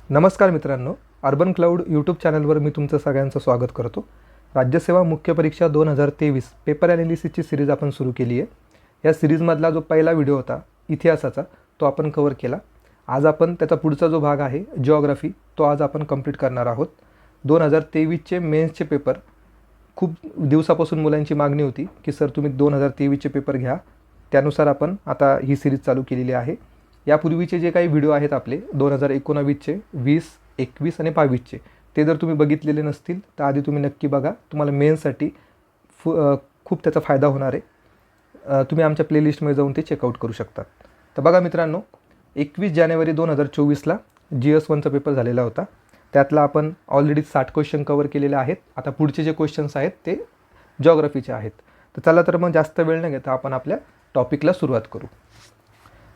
नमस्कार मित्रांनो, urban cloud YouTube चॅनलवर मी तुमचं सगळ्यांचं स्वागत करतो. राज्यसेवा मुख्य परीक्षा 2023 पेपर ॲनालिसिसची सिरीज आपण सुरू केली आहे. या सिरीजमधला जो पहिला व्हिडिओ होता इतिहासाचा तो आपण कव्हर केला. आज आपण त्याचा पुढचा जो भाग आहे जिओग्राफी तो आज आपण कंप्लीट करणार आहोत. 2023चे मेन्सचे पेपर खूप दिवसापासून मुलांची मागणी होती की सर तुम्ही 2023चे पेपर घ्या. त्यानुसार आपण आता ही सिरीज चालू केलेली आहे. यापूर्वीचे जे काही व्हिडिओ आहेत आपले 2019चे 20, 21 आणि 22चे ते जर तुम्ही बघितलेले नसतील तर आधी तुम्ही नक्की बघा. तुम्हाला मेन्ससाठी खूप त्याचा फायदा होणार आहे. तुम्ही आमच्या प्लेलिस्टमध्ये जाऊन ते चेकआउट करू शकता. तर बघा मित्रांनो, 21 जानेवारी 2024ला GS1चा पेपर झालेला होता. त्यातला आपण ऑलरेडी 60 क्वेश्चन कवर केलेले आहेत. आता पुढचे जे क्वेश्चन्स आहेत ते जिओग्राफीचे आहेत. तर चला तर मग जास्त वेळ न घेता आपण आपल्या टॉपिकला सुरुवात करू.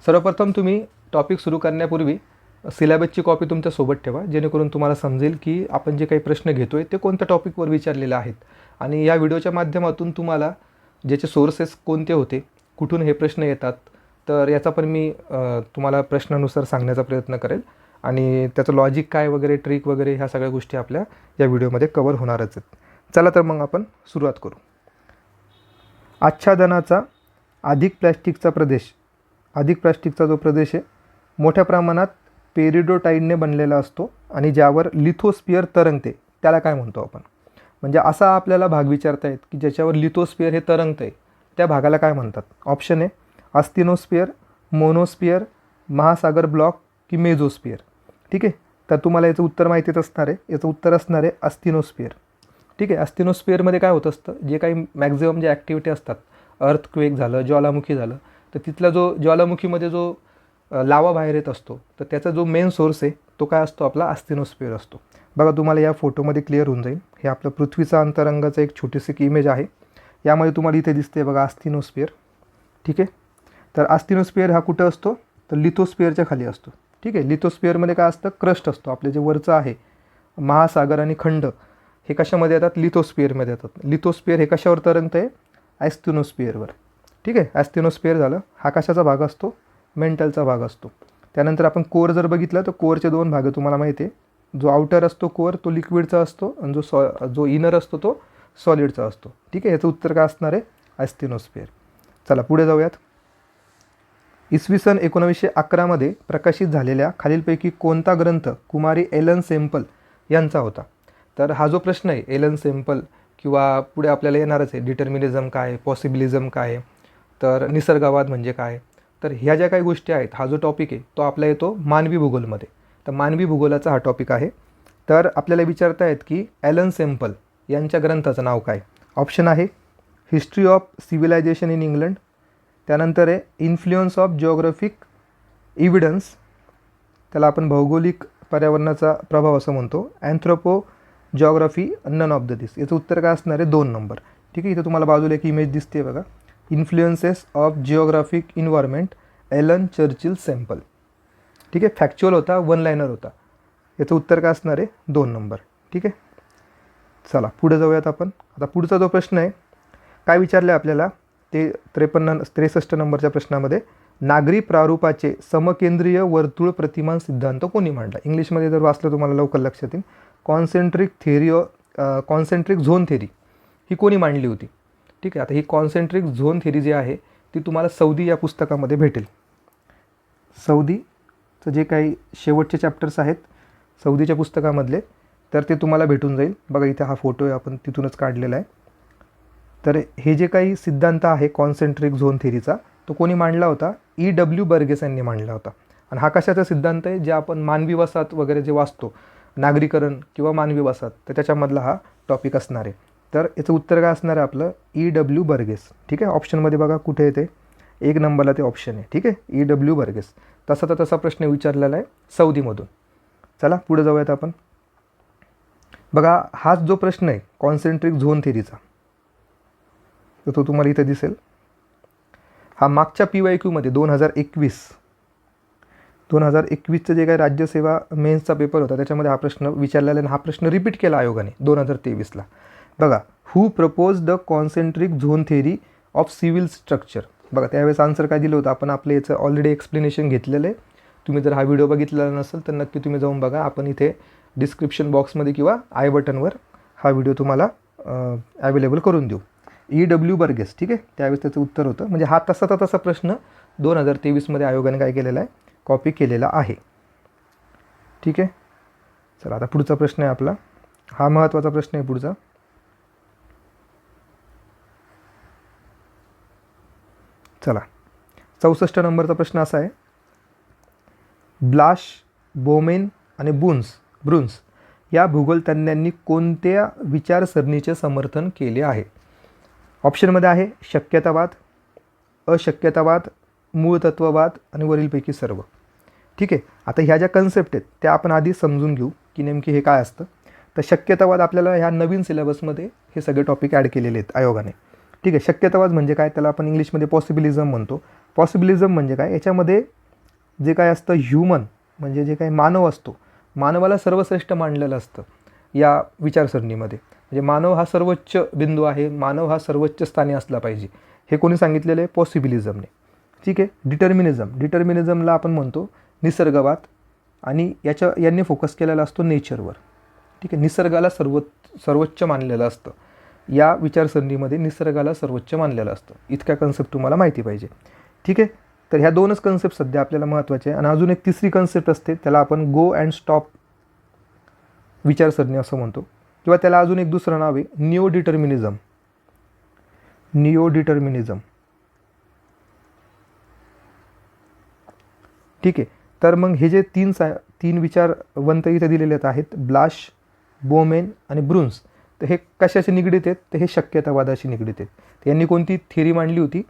सर्वप्रथम तुम्ही टॉपिक सुरू करण्यापूर्वी सिलेबसची कॉपी तुमच्यासोबत ठेवा, जेणेकरून तुम्हाला समजेल की आपण जे काही प्रश्न घेतो आहे ते कोणत्या टॉपिकवर विचारलेले आहेत. आणि या व्हिडिओच्या माध्यमातून तुम्हाला ज्याचे सोर्सेस कोणते होते, कुठून हे प्रश्न येतात, तर याचा पण मी तुम्हाला प्रश्नानुसार सांगण्याचा प्रयत्न करेल. आणि त्याचं लॉजिक काय वगैरे, ट्रिक वगैरे ह्या सगळ्या गोष्टी आपल्या या व्हिडिओमध्ये कवर होणारच आहेत. चला तर मग आपण सुरुवात करू. आच्छादनाचा अधिक प्लॅस्टिकचा जो प्रदेश आहे मोठ्या प्रमाणात पेरिडोटाईडने बनलेला असतो आणि ज्यावर लिथोस्फिअर तरंगते त्याला काय म्हणतो आपण. म्हणजे असा आपल्याला भाग विचारता येत की ज्याच्यावर लिथोस्फिअर हे तरंगतं आहे त्या भागाला काय म्हणतात. ऑप्शन आहे अस्थिनोस्फिअर, मोनोस्फिअर, महासागर ब्लॉक की मेझोस्फिअर. ठीक आहे, तर तुम्हाला याचं उत्तर माहितीच असणार आहे. याचं उत्तर असणार आहे अस्थिनोस्फिअर. ठीक आहे, अस्थिनोस्फिअरमध्ये काय होत असतं, जे काही मॅक्झिमम जे ॲक्टिव्हिटी असतात, अर्थक्वेक झालं, ज्वालामुखी झालं, तर तिथला जो ज्वालामुखीमध्ये जो लावा बाहेर येत असतो तर त्याचा जो मेन सोर्स आहे तो काय असतो, आपला अस्थिनोस्फिअर असतो. बघा तुम्हाला या फोटोमध्ये क्लिअर होऊन जाईल. हे आपलं पृथ्वीचा अंतरंगाचं एक छोटीशी इमेज आहे. यामध्ये तुम्हाला इथे दिसते बघा अस्थिनोस्फिअर. ठीक आहे, तर अस्थिनोस्फिअर हा कुठं असतो तर लिथोस्फिअरच्या खाली असतो. ठीक आहे, लिथोस्फिअरमध्ये काय असतं, क्रस्ट असतो. आपले जे वरचं आहे महासागर आणि खंड हे कशामध्ये येतात, लिथोस्फिअरमध्ये येतात. लिथोस्फिअर हे कशावर तरंगतं आहे, ॲस्थिनोस्फिअरवर. ठीक आहे, ॲस्थिनोस्फिअर झालं. हा कशाचा भाग असतो, मेंटलचा भाग असतो. त्यानंतर आपण कोर जर बघितलं तर कोरचे दोन भाग तुम्हाला माहिती आहे. जो आउटर असतो कोर तो लिक्विडचा असतो आणि जो इनर असतो तो सॉलिडचा असतो. ठीक आहे, याचं उत्तर काय असणार आहे, ॲस्थिनोस्फिअर. चला पुढे जाऊयात. इसवी सन 1911मध्ये प्रकाशित झालेल्या खालीलपैकी कोणता ग्रंथ कुमारी एलन सेम्पल यांचा होता. तर हा जो प्रश्न आहे एलन सेम्पल किंवा पुढे आपल्याला येणारच आहे डिटर्मिनिझम काय, पॉसिबिलिझम काय, तर निसर्गवाद म्हणजे काय, तर ह्या ज्या काही गोष्टी आहेत, हा जो टॉपिक आहे तो आपला येतो मानवी भूगोलमध्ये. तर मानवी भूगोलाचा हा टॉपिक आहे. तर आपल्याला विचारता आहेत की ॲलन सेम्पल यांच्या ग्रंथाचं नाव काय. ऑप्शन आहे history of civilisation in England, त्यानंतर आहे इन्फ्लुएन्स ऑफ जिओग्राफिक इव्हिडन्स, त्याला आपण भौगोलिक पर्यावरणाचा प्रभाव असं म्हणतो, अँथ्रोपो जिओग्राफी, नन ऑफ द दिस. याचं उत्तर काय असणार आहे, 2 नंबर. ठीक आहे, इथं तुम्हाला बाजूला एक इमेज दिसते बघा, influences of geographic environment Ellen Churchill Semple. ठीक आहे, फॅक्च्युअल होता, 1 लाइनर होता. याचं उत्तर काय असणार आहे, 2 नंबर. ठीक आहे, चला पुढे जाऊयात आपण. आता पुढचा जो प्रश्न आहे काय विचारलं आहे आपल्याला ते 63 नंबरच्या प्रश्नामध्ये, नागरी प्रारूपाचे समकेंद्रीय वर्तुळ प्रतिमान सिद्धांत कोणी मांडला. इंग्लिशमध्ये जर वाचलं तुम्हाला लवकर लक्षात येईल. कॉन्सेंट्रिक झोन थेरी ही कोणी मांडली होती. ठीक आहे, आता ही कॉन्सेंट्रिक झोन थेरी जी आहे ती तुम्हाला सौदी या पुस्तकामध्ये भेटेल. सौदीचं जे काही शेवटचे चॅप्टर्स आहेत सौदीच्या पुस्तकामधले तर ते तुम्हाला भेटून जाईल. बघा इथे हा फोटो आहे, आपण तिथूनच काढलेला आहे. तर हे जे काही सिद्धांत आहे कॉन्सेंट्रिक झोन थेरीचा तो कोणी मांडला होता, E.W. बर्गेस यांनी मांडला होता. आणि हा कशाचा सिद्धांत आहे, जे आपण मानवी वसाहत वगैरे जे वाचतो, नागरीकरण किंवा मानवी वसाहत, तर त्याच्यामधला हा टॉपिक असणार आहे. तर याचं उत्तर काय असणार आहे आपलं, E.W. बर्गेस. ठीक आहे, ऑप्शनमध्ये बघा कुठे येते, 1 नंबरला ते ऑप्शन आहे. ठीक आहे, E.W. बर्गेस. तसा प्रश्न विचारलेला आहे सौदीमधून. चला पुढे जाऊयात आपण. बघा हाच जो प्रश्न आहे कॉन्सेंट्रिक झोन थेरीचा तर तो तुम्हाला इथे दिसेल. हा मागच्या PYQमध्ये 2021चं जे काही राज्यसेवा मेन्सचा पेपर होता त्याच्यामध्ये हा प्रश्न विचारलेला आणि हा प्रश्न रिपीट केला आयोगाने 2023ला. बघा, who propose the concentric zone theory of civil structure. बघा त्यावेळेस आन्सर काय दिलं होतं आपण, आपलं याचं ऑलरेडी एक्सप्लेनेशन घेतलेलं आहे. तुम्ही जर हा व्हिडिओ बघितलेला नसेल तर नक्की तुम्ही जाऊन बघा. आपण इथे डिस्क्रिप्शन बॉक्समध्ये किंवा आय बटनवर हा व्हिडिओ तुम्हाला अवेलेबल करून देऊ. EW बर्गेस, ठीक आहे, त्यावेळेस त्याचं उत्तर होतं. म्हणजे हा तसा प्रश्न 2023मध्ये आयोगाने काय केलेला आहे, कॉपी केलेला आहे. ठीक आहे. चला आता पुढचा प्रश्न आहे आपला. हा महत्त्वाचा प्रश्न आहे पुढचा. चला 64 नंबरचा प्रश्न असा आहे, ब्लाश, बोमेन आणि ब्रुन्स या भूगोलतज्ञांनी कोणत्या विचारसरणीचे समर्थन केले आहे? ऑप्शनमध्ये आहे शक्यतावाद, अशक्यतावाद, मूळतत्ववाद आणि वरीलपैकी सर्व. ठीक आहे. आता ह्या ज्या कन्सेप्ट आहेत त्या आपण आधी समजून घेऊ की नेमकी हे काय असतं. तर शक्यतावाद आपल्याला ह्या नवीन सिलेबसमध्ये हे सगळे टॉपिक ॲड केलेले आहेत आयोगाने. ठीक आहे. शक्यतावाद म्हणजे काय, त्याला आपण इंग्लिशमध्ये पॉसिबिलिझम म्हणतो. पॉसिबिलिझम म्हणजे काय, याच्यामध्ये जे काय असतं ह्युमन म्हणजे जे काही मानव असतो, मानवाला सर्वश्रेष्ठ मानलेलं असतं या विचारसरणीमध्ये. म्हणजे मानव हा सर्वोच्च बिंदू आहे, मानव हा सर्वोच्च स्थानी असला पाहिजे, हे कोणी सांगितलेलं आहे, पॉसिबिलिझमने. ठीक आहे. डिटर्मिनिझमला आपण म्हणतो निसर्गवाद आणि यांनी फोकस केलेला असतो नेचरवर. ठीक आहे. निसर्गाला सर्वोच्च मानलेलं असतं या विचारसरणीमध्ये, निसर्गाला सर्वोच्च मानलेलं असतं. इतक्या कन्सेप्ट तुम्हाला माहिती पाहिजे. ठीक आहे. तर ह्या दोनच कन्सेप्ट सध्या आपल्याला महत्त्वाचे आहे. आणि अजून एक तिसरी कन्सेप्ट असते, त्याला आपण गो अँड स्टॉप विचारसरणी असं म्हणतो, किंवा त्याला अजून एक दुसरं नाव आहे निओ डिटर्मिनिझम. ठीक आहे. तर मग हे जे तीन विचारवंत इथे दिलेले आहेत, ब्लाश, बोमेन आणि ब्रुन्स, तर हे कशाशी निगडीत आहेत, तर हे शक्यतावादाशी निगडीत आहेत. तर यांनी कोणती थिअरी मांडली होती,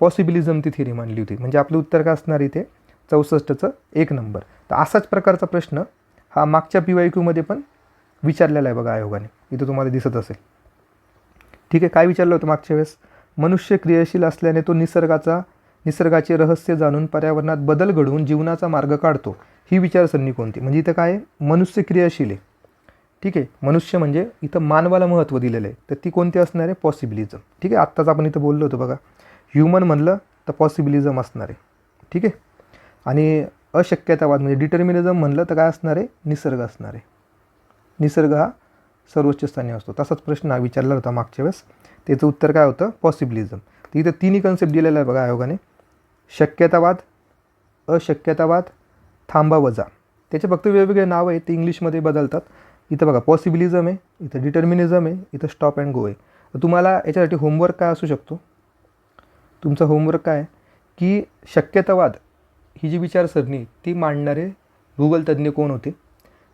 पॉसिबिलिझम ती थिअरी मांडली होती. म्हणजे आपलं उत्तर काय असणार इथे 64चं 1 नंबर. तर असाच प्रकारचा प्रश्न हा मागच्या PYQमध्ये पण विचारलेला आहे बघा आयोगाने, इथं तुम्हाला दिसत असेल. ठीक आहे. काय विचारलं होतं मागच्या वेळेस, मनुष्य क्रियाशील असल्याने तो निसर्गाचे रहस्य जाणून पर्यावरणात बदल घडवून जीवनाचा मार्ग काढतो, ही विचारसरणी कोणती? म्हणजे इथं काय आहे, मनुष्य क्रियाशील आहे. ठीक आहे. मनुष्य म्हणजे इथं मानवाला महत्त्व दिलेलं आहे, तर ती कोणती असणार आहे, पॉसिबिलिझम. ठीक आहे. आत्ताच आपण इथं बोललो होतो बघा, ह्युमन म्हणलं तर पॉसिबिलिझम असणार आहे. ठीक आहे. आणि अशक्यतावाद म्हणजे डिटर्मिनिझम म्हणलं तर काय असणार आहे, निसर्ग असणार आहे. निसर्ग हा सर्वोच्च स्थानी असतो. तसाच प्रश्न हा विचारला होता मागच्या वेळेस, त्याचं उत्तर काय होतं, पॉसिबिलिझम. तर इथं तिन्ही कन्सेप्ट दिलेला आहे बघा आयोगाने, शक्यतावाद, अशक्यतावाद, थांबा वजा. त्याचे फक्त वेगवेगळे नावं आहेत, ते इंग्लिशमध्ये बदलतात. इथं बघा पॉसिबिलिझम आहे, इथं डिटर्मिनिझम आहे, इथं स्टॉप अँड गो आहे. तर तुम्हाला याच्यासाठी होमवर्क काय असू शकतो, तुमचा होमवर्क काय आहे की शक्यतावाद ही जी विचारसरणी ती मांडणारे भूगोलतज्ञ कोण होते,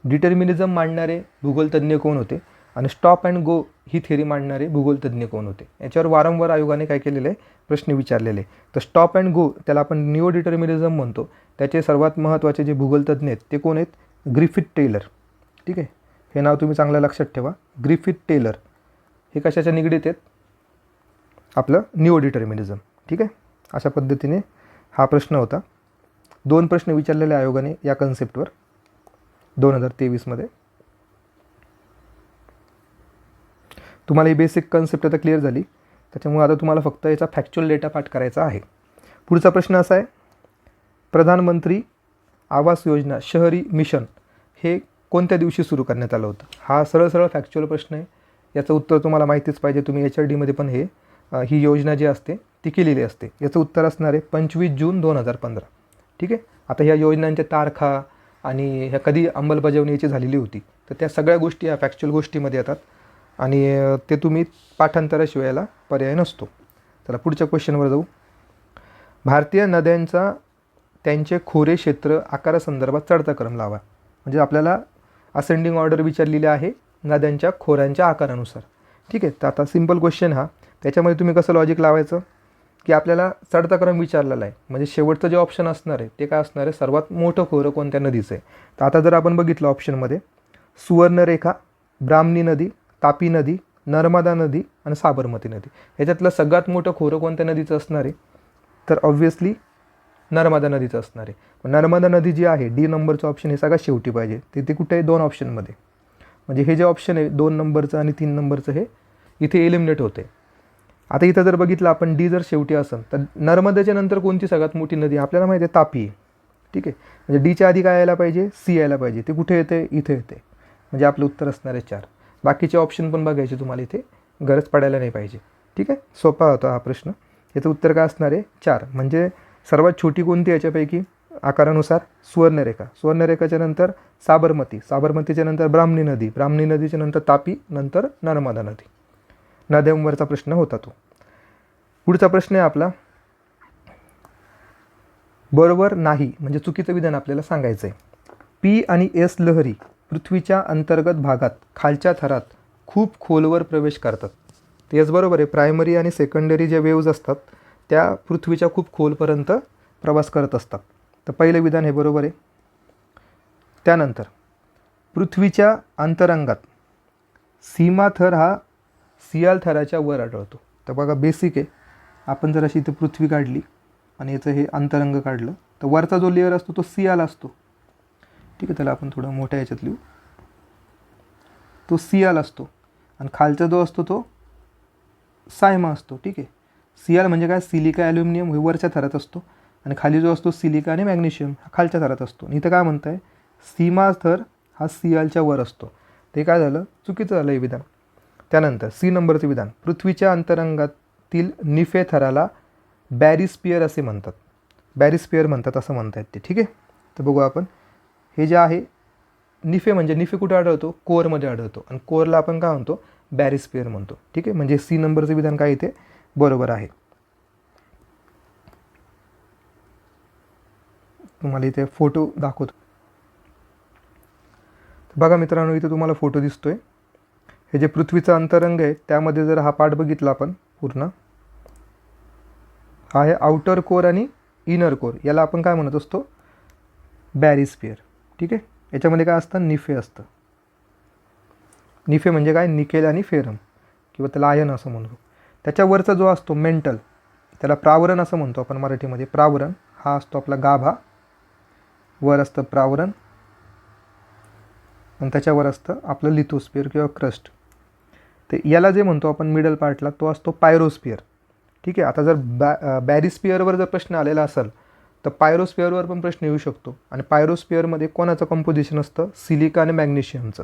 डिटर्मिनिझम मांडणारे भूगोलतज्ञ कोण होते, आणि stop and go he theory मांडणारे भूगोलतज्ञ कोण होते, याच्यावर वारंवार आयोगाने काय केलेलं आहे, प्रश्न विचारलेले. तर स्टॉप अँड गो त्याला आपण निओ डिटर्मिनिझम म्हणतो. त्याचे सर्वात महत्त्वाचे जे भूगोलतज्ञ आहेत ते कोण आहेत, ग्रिफिथ टेलर. ठीक आहे. हे नाव तुम्ही चांगलं लक्षात ठेवा, ग्रिफिथ टेलर. हे कशाच्या निगडीत आहेत, आपलं निओ डिटर्मिनिझम. ठीक आहे. अशा पद्धतीने हा प्रश्न होता. 2 प्रश्न विचारलेले आयोगाने या कन्सेप्टवर 2023मध्ये. तुम्हाला ही बेसिक कन्सेप्ट आता क्लिअर झाली, त्याच्यामुळे आता तुम्हाला फक्त याचा फॅक्च्युअल डेटा पाठ करायचा आहे. पुढचा प्रश्न असा आहे, प्रधानमंत्री आवास योजना शहरी मिशन हे कोणत्या दिवशी सुरू करण्यात आलं होतं? हा सरळ फॅक्च्युअल प्रश्न आहे. याचं उत्तर तुम्हाला माहितीच पाहिजे. तुम्ही HRDमध्ये पण ही योजना जी असते ती केलेली असते. याचं उत्तर असणार आहे 25 जून 2015. ठीक आहे. आता ह्या योजनांच्या तारखा आणि ह्या कधी अंमलबजावणी याची झालेली होती, तर त्या सगळ्या गोष्टी या फॅक्च्युअल गोष्टीमध्ये येतात आणि ते तुम्ही पाठांतराशिवाय याला पर्याय नसतो. चला पुढच्या क्वेश्चनवर जाऊ. भारतीय नद्यांचा त्यांचे खोरे क्षेत्र आकारासंदर्भात चढता क्रम लावा. म्हणजे आपल्याला असेंडिंग ऑर्डर विचारलेली आहे नद्यांच्या खोऱ्यांच्या आकारानुसार. ठीक आहे. तर आता सिंपल क्वेश्चन हा, त्याच्यामध्ये तुम्ही कसं लॉजिक लावायचं की आपल्याला चढता क्रम विचारलेला आहे, म्हणजे शेवटचं जे ऑप्शन असणार आहे ते काय असणार आहे, सर्वात मोठं खोरं कोणत्या नदीचं आहे. तर आता जर आपण बघितलं ऑप्शनमध्ये सुवर्णरेखा, ब्राह्मणी नदी, तापी नदी, नर्मदा नदी आणि साबरमती नदी, ह्याच्यातलं सगळ्यात मोठं खोरं कोणत्या नदीचं असणार आहे, तर ऑब्व्हियसली नर्मदा नदीचं असणार आहे. नर्मदा नदी जी आहे, D नंबरचं ऑप्शन हे सगळ्यात शेवटी पाहिजे. ते कुठे आहे, 2 ऑप्शनमध्ये. म्हणजे हे जे ऑप्शन आहे 2 नंबरचं आणि 3 नंबरचं हे इथे एलिमिनेट होते. आता इथं जर बघितलं आपण D जर शेवटी असेल तर नर्मदेच्या नंतर कोणती सगळ्यात मोठी नदी, आपल्याला माहिती आहे तापी. ठीक आहे. म्हणजे डीच्या आधी काय यायला पाहिजे, सी यायला पाहिजे. ते कुठे येते, इथे येते. म्हणजे आपलं उत्तर असणार आहे 4. बाकीचे ऑप्शन पण बघायचे तुम्हाला, इथे गरज पडायला नाही पाहिजे. ठीक आहे, सोपा होता हा प्रश्न. याचं उत्तर काय असणार आहे, 4. म्हणजे सर्वात छोटी कोणती याच्यापैकी आकारानुसार, सुवर्णरेखा. सुवर्णरेखाच्या नंतर साबरमती, साबरमतीच्या नंतर ब्राह्मणी नदी, ब्राह्मणी नदीच्या नंतर तापी, नंतर नर्मदा नदी. नद्यांवरचा प्रश्न होता तो. पुढचा प्रश्न आहे आपला, बरोबर नाही म्हणजे चुकीचं विधान आपल्याला सांगायचं आहे. पी आणि एस लहरी पृथ्वीच्या अंतर्गत भागात खालच्या थरात खूप खोलवर प्रवेश करतात. तेच बरोबर आहे. प्रायमरी आणि सेकंडरी जे वेव्ज असतात त्या पृथ्वीच्या खूप खोलपर्यंत प्रवास करत असतात. तर पहिलं विधान हे बरोबर आहे. त्यानंतर पृथ्वीच्या अंतरंगात सीमा थर हा सियाल थराच्या वर आढळतो. तर बघा बेसिक आहे. आपण जर अशी इथे पृथ्वी काढली आणि याचं हे अंतरंग काढलं तर वरचा जो लेअर असतो तो सियाल असतो. ठीक आहे, त्याला आपण थोडं मोठ्या ह्याच्यात लिहू. तो सियाल असतो आणि खालचा जो असतो तो सायमा असतो. ठीक आहे, सियाल म्हणजे काय, सिलिका ॲल्युमिनियम हे वरच्या थरात असतो आणि खाली जो असतो सिलिका आणि मॅग्नेशियम हा खालच्या थरात असतो. इथं काय म्हणत आहे, सीमा थर हा सियालच्या वर असतो. ते काय झालं, चुकीचं झालं हे विधान. त्यानंतर सी नंबरचं विधान, पृथ्वीच्या अंतरंगातील निफे थराला बॅरिस्पियर असे म्हणतात. बॅरिस्पियर म्हणतात असं म्हणतात ते. ठीक आहे, तर बघू आपण. हे जे आहे निफे म्हणजे निफे कुठे आढळतो, कोअरमध्ये आढळतो आणि कोअरला आपण काय म्हणतो, बॅरिस्पियर म्हणतो. ठीक आहे, म्हणजे सी नंबरचं विधान काय इथे बरोबर आहे. तुम्हाला इथे फोटो दाखवतो. बघा मित्रांनो, इथे तुम्हाला फोटो दिसतोय. हे जे पृथ्वीचं अंतरंग आहे त्यामध्ये जर हा पार्ट बघितला आपण पूर्ण, हा आहे आउटर कोर आणि इनर कोर. याला आपण काय म्हणत असतो, बॅरिस्पियर. ठीक आहे, याच्यामध्ये काय असतं, निफे असतं. निफे म्हणजे काय, निकेल आणि फेरम किंवा त्याला आयन असं म्हणतो. त्याच्यावरचा जो असतो मेंटल, त्याला प्रावरण असं म्हणतो आपण मराठीमध्ये. प्रावरण हा असतो आपला गाभा, वर असतं प्रावरण आणि त्याच्यावर असतं आपलं लिथोस्फिअर किंवा क्रस्ट. ते याला जे म्हणतो आपण मिडल पार्टला तो असतो पायरोस्फिअर. ठीक आहे, आता जर बॅरिस्फिअरवर जर प्रश्न आलेला असेल तर पायरोस्फिअरवर पण प्रश्न येऊ शकतो. आणि पायरोस्फिअरमध्ये कोणाचं कंपोजिशन असतं, सिलिका आणि मॅग्नेशियमचं.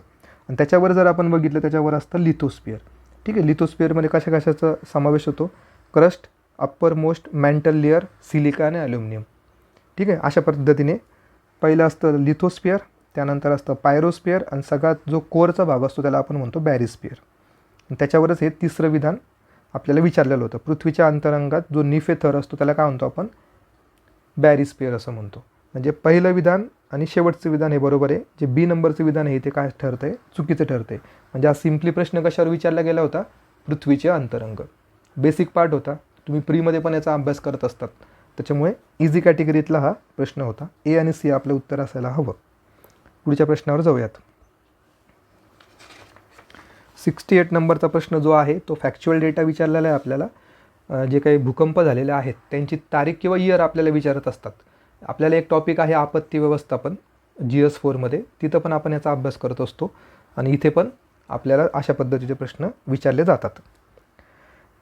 आणि त्याच्यावर जर आपण बघितलं त्याच्यावर असतं लिथोस्फिअर. ठीक आहे, लिथोस्फिअरमध्ये कशाचा समावेश होतो, crust, upper most mantle layer, silica आणि ॲल्युमिनियम. ठीक आहे, अशा पद्धतीने पहिलं असतं लिथोस्फिअर, त्यानंतर असतं पायरोस्फिअर आणि सगळ्यात जो कोरचा भाग असतो त्याला आपण म्हणतो बॅरिस्फिअर. त्याच्यावरच हे तिसरं विधान आपल्याला विचारलेलं होतं. पृथ्वीच्या अंतरंगात जो निफे थर असतो त्याला काय म्हणतो आपण, बॅरिस्फिअर असं म्हणतो. म्हणजे पहिलं विधान आणि शेवटचं विधान हे बरोबर आहे. जे बी नंबरचं विधान आहे ते काय ठरतं आहे, चुकीचं ठरतं आहे. म्हणजे हा सिम्पली प्रश्न कशावर विचारला गेला होता, पृथ्वीचे अंतरंग. बेसिक पार्ट होता, तुम्ही प्रीमध्ये पण याचा अभ्यास करत असतात, त्याच्यामुळे इझी कॅटेगरीतला हा प्रश्न होता. ए आणि सी आपलं उत्तर असायला हवं. पुढच्या प्रश्नावर जाऊयात. 68 नंबरचा प्रश्न जो आहे तो फॅक्च्युअल डेटा विचारलेला आहे आपल्याला. जे काही भूकंप झालेले आहेत त्यांची तारीख किंवा इयर आपल्याला विचारत असतात. आपल्याला एक टॉपिक आहे आपत्ती व्यवस्थापन GS4मध्ये, तिथं पण आपण याचा अभ्यास करत असतो आणि इथे पण आपल्याला अशा पद्धतीचे प्रश्न विचारले जातात.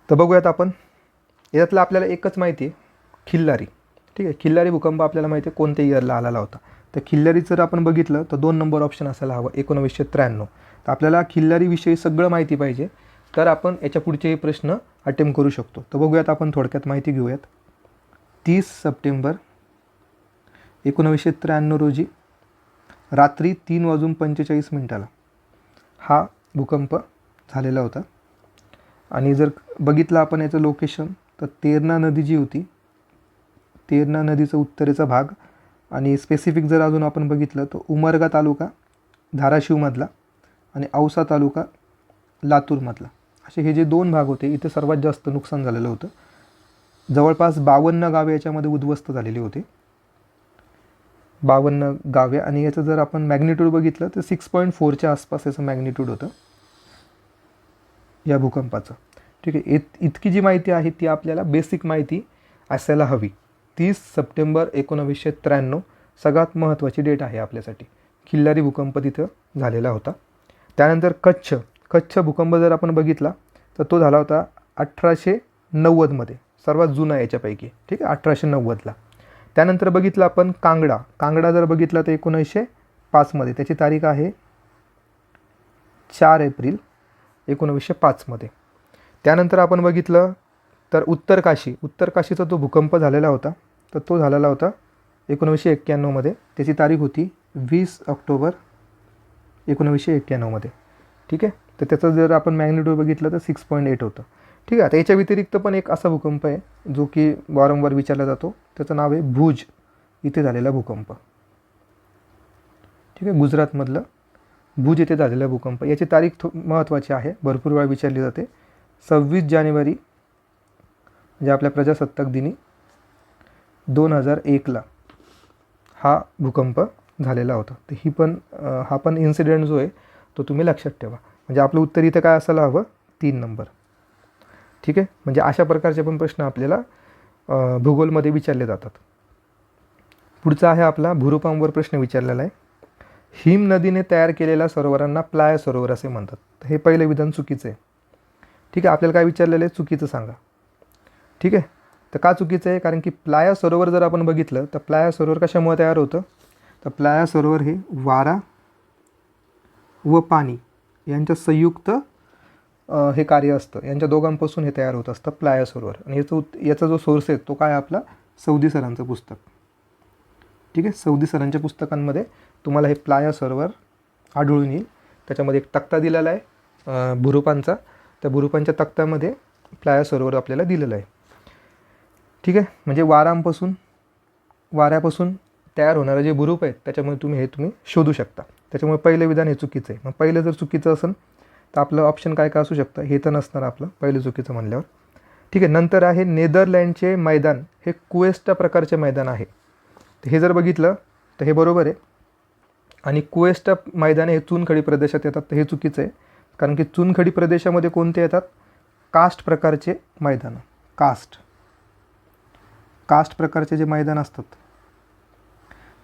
तर बघूयात आपण. यातलं आपल्याला एकच माहिती आहे, खिल्लारी. ठीक आहे, खिल्लारी भूकंप आपल्याला माहिती आहे कोणत्या इयरला आलेला होता. तर खिल्लारी जर आपण बघितलं तर 2 नंबर ऑप्शन असायला हवं, 1993. तर आपल्याला खिल्लारीविषयी सगळं माहिती पाहिजे तर आपण याच्या पुढचेही प्रश्न अटेम्प्ट करू शकतो. तर बघूयात आपण थोडक्यात माहिती घेऊयात. 30 सप्टेंबर 1993 रोजी रात्री 3:45 हा भूकंप झालेला होता. आणि जर बघितलं आपण याचं लोकेशन तर तेरणा नदी जी होती, तेरणा नदीचा उत्तरेचा भाग आणि स्पेसिफिक जर अजून आपण बघितलं तर उमरगा तालुका धाराशिवमधला आणि औसा तालुका लातूरमधला, असे हे जे 2 भाग होते इथे सर्वात जास्त नुकसान झालेलं होतं. जवळपास 52 गावे याच्यामध्ये उद्ध्वस्त झालेली होती, 52 गावे. आणि याचं जर आपण मॅग्निट्यूड बघितलं तर 6.4च्या आसपास याचं मॅग्निट्यूड होतं या भूकंपाचं. ठीक आहे, इतकी जी माहिती आहे ती आपल्याला बेसिक माहिती असायला हवी. 30 सप्टेंबर 1993 सगळ्यात महत्त्वाची डेट आहे आपल्यासाठी. खिल्लारी भूकंप तिथं झालेला होता. त्यानंतर कच्छ भूकंप जर आपण बघितला तर तो झाला होता 1890मध्ये, सर्वात जुना याच्यापैकी. ठीक आहे, 1890ला. त्यानंतर बघितलं आपण कांगडा जर बघितला तर 1905 त्याची तारीख आहे 4 एप्रिल 1905. त्यानंतर आपण बघितलं तर उत्तर काशीचा जो भूकंप झालेला होता तर तो झालेला होता 1991. त्याची तारीख होती 20 ऑक्टोबर 1991. ठीक आहे, तर त्याचं जर आपण मॅग्निट्यूड बघितलं तर 6.8 होतं. ठीक आहे, आता याच्या व्यतिरिक्त पण एक असा भूकंप आहे जो की वारंवार विचारला जातो, त्याचं नाव आहे भुज इथे झालेला भूकंप. ठीक आहे, गुजरातमधलं भुज येथे झालेला भूकंप. याची तारीख महत्त्वाची आहे, भरपूर वेळा विचारली जाते. 26 जानेवारी म्हणजे आपल्या प्रजासत्ताक दिनी 2001 हा भूकंप झालेला होता. तर हा पण इन्सिडेंट जो आहे तो तुम्ही लक्षात ठेवा. म्हणजे आपलं उत्तर इथं काय असायला हवं, 3 नंबर. ठीक आहे, म्हणजे अशा प्रकारचे पण प्रश्न आपल्याला भूगोलमध्ये विचारले जातात. पुढचा आहे आपला भूरूपांवर प्रश्न विचारलेला आहे. हिम नदीने तयार केलेल्या सरोवरांना प्लाय सरोवर असे म्हणतात. तर हे पहिलं विधान चुकीचं आहे. ठीक आहे, आपल्याला काय विचारलेलं आहे, चुकीचं सांगा. ठीक आहे, तर का चुकीचं आहे, कारण की प्लाया सरोवर जर आपण बघितलं तर प्लाया सरोवर कशामुळे तयार होतं, तर प्लाया सरोवर हे वारा व पाणी यांच्या संयुक्त हे कार्य असतं, यांच्या दोघांपासून हे तयार होत असतं प्लाया सरोवर. आणि याचा जो सोर्स आहे तो काय आपला सौदी सरांचं पुस्तक. ठीक आहे, सौदी सरांच्या पुस्तकांमध्ये तुम्हाला हे प्लाया सरोवर आढळून येईल. त्याच्यामध्ये एक तक्ता दिलेला आहे भूरूपांचा, त्या भूरूपांच्या तक्त्यामध्ये प्लाया सरोवर आपल्याला दिलेलं आहे. ठीक आहे, म्हणजे वाऱ्यापासून तयार होणारे जे भूरूप आहेत त्याच्यामुळे तुम्ही शोधू शकता. त्याच्यामुळे पहिलं विधान हे चुकीचं आहे. मग पहिलं जर चुकीचं असेल तर आपलं ऑप्शन काय असू शकतं, हे तर नसणार आपलं पहिलं चुकीचं म्हणल्यावर. ठीक आहे, नंतर आहे नेदरलँडचे मैदान हे कुएस्टा प्रकारचे मैदान आहे. तर हे जर बघितलं तर हे बरोबर आहे. आणि कुएस्टा मैदाने हे चुनखडी प्रदेशात येतात, तर हे चुकीचं आहे. कारण की चुनखडी प्रदेशामध्ये कोणते येतात, कास्ट प्रकारचे मैदानं. कास्ट प्रकारचे जे मैदान असतात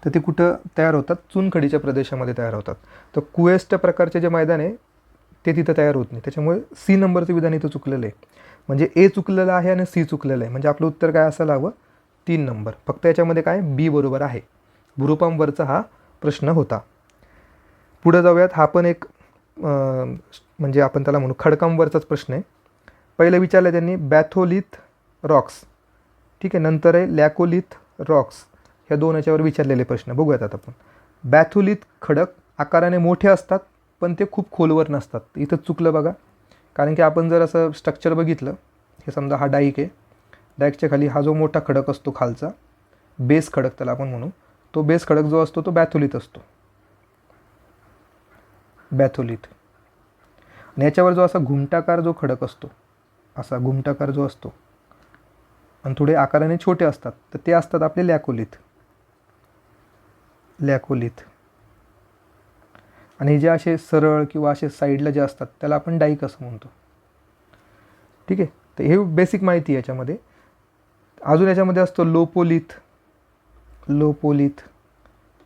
तर ते कुठं तयार होतात, चुनखडीच्या प्रदेशामध्ये तयार होतात. तर कुएस्ट प्रकारचे जे मैदान आहे ते तिथं तयार होत नाही. त्याच्यामुळे सी नंबरचं विधान इथं चुकलेलं आहे. म्हणजे ए चुकलेलं आहे आणि सी चुकलेलं आहे. म्हणजे आपलं उत्तर काय असायला हवं, 3 नंबर. फक्त याच्यामध्ये काय बी बरोबर आहे. भूरूपांवरचा हा प्रश्न होता. पुढे जाऊयात. हा पण एक म्हणजे आपण त्याला म्हणू खडकांवरचाच प्रश्न आहे. पहिलं विचारलं त्यांनी बॅथोलिथ रॉक्स. ठीक आहे, नंतर आहे लॅकोलिथ रॉक्स. ह्या दोन याच्यावर विचारलेले प्रश्न बघूयात आता आपण. बॅथोलिथ खडक आकाराने मोठे असतात पण ते खूप खोलवर नसतात. इथं चुकलं बघा, कारण की आपण जर असं स्ट्रक्चर बघितलं, हे समजा हा डाईक आहे, डाईकच्या खाली हा जो मोठा खडक असतो खालचा बेस खडक त्याला आपण म्हणू, तो बेस खडक जो असतो तो बॅथोलिथ असतो, बॅथोलिथ. आणि याच्यावर जो असा घुमटाकार जो खडक असतो, असा घुमटाकार जो असतो आणि थोडे आकाराने छोटे असतात, तर ते असतात आपले लॅकोलिथ. आणि जे असे सरळ किंवा असे साईडला जे असतात त्याला आपण डाईक असं म्हणतो. ठीक आहे, तर हे बेसिक माहिती आहे याच्यामध्ये. अजून याच्यामध्ये असतो लोपोलिथ.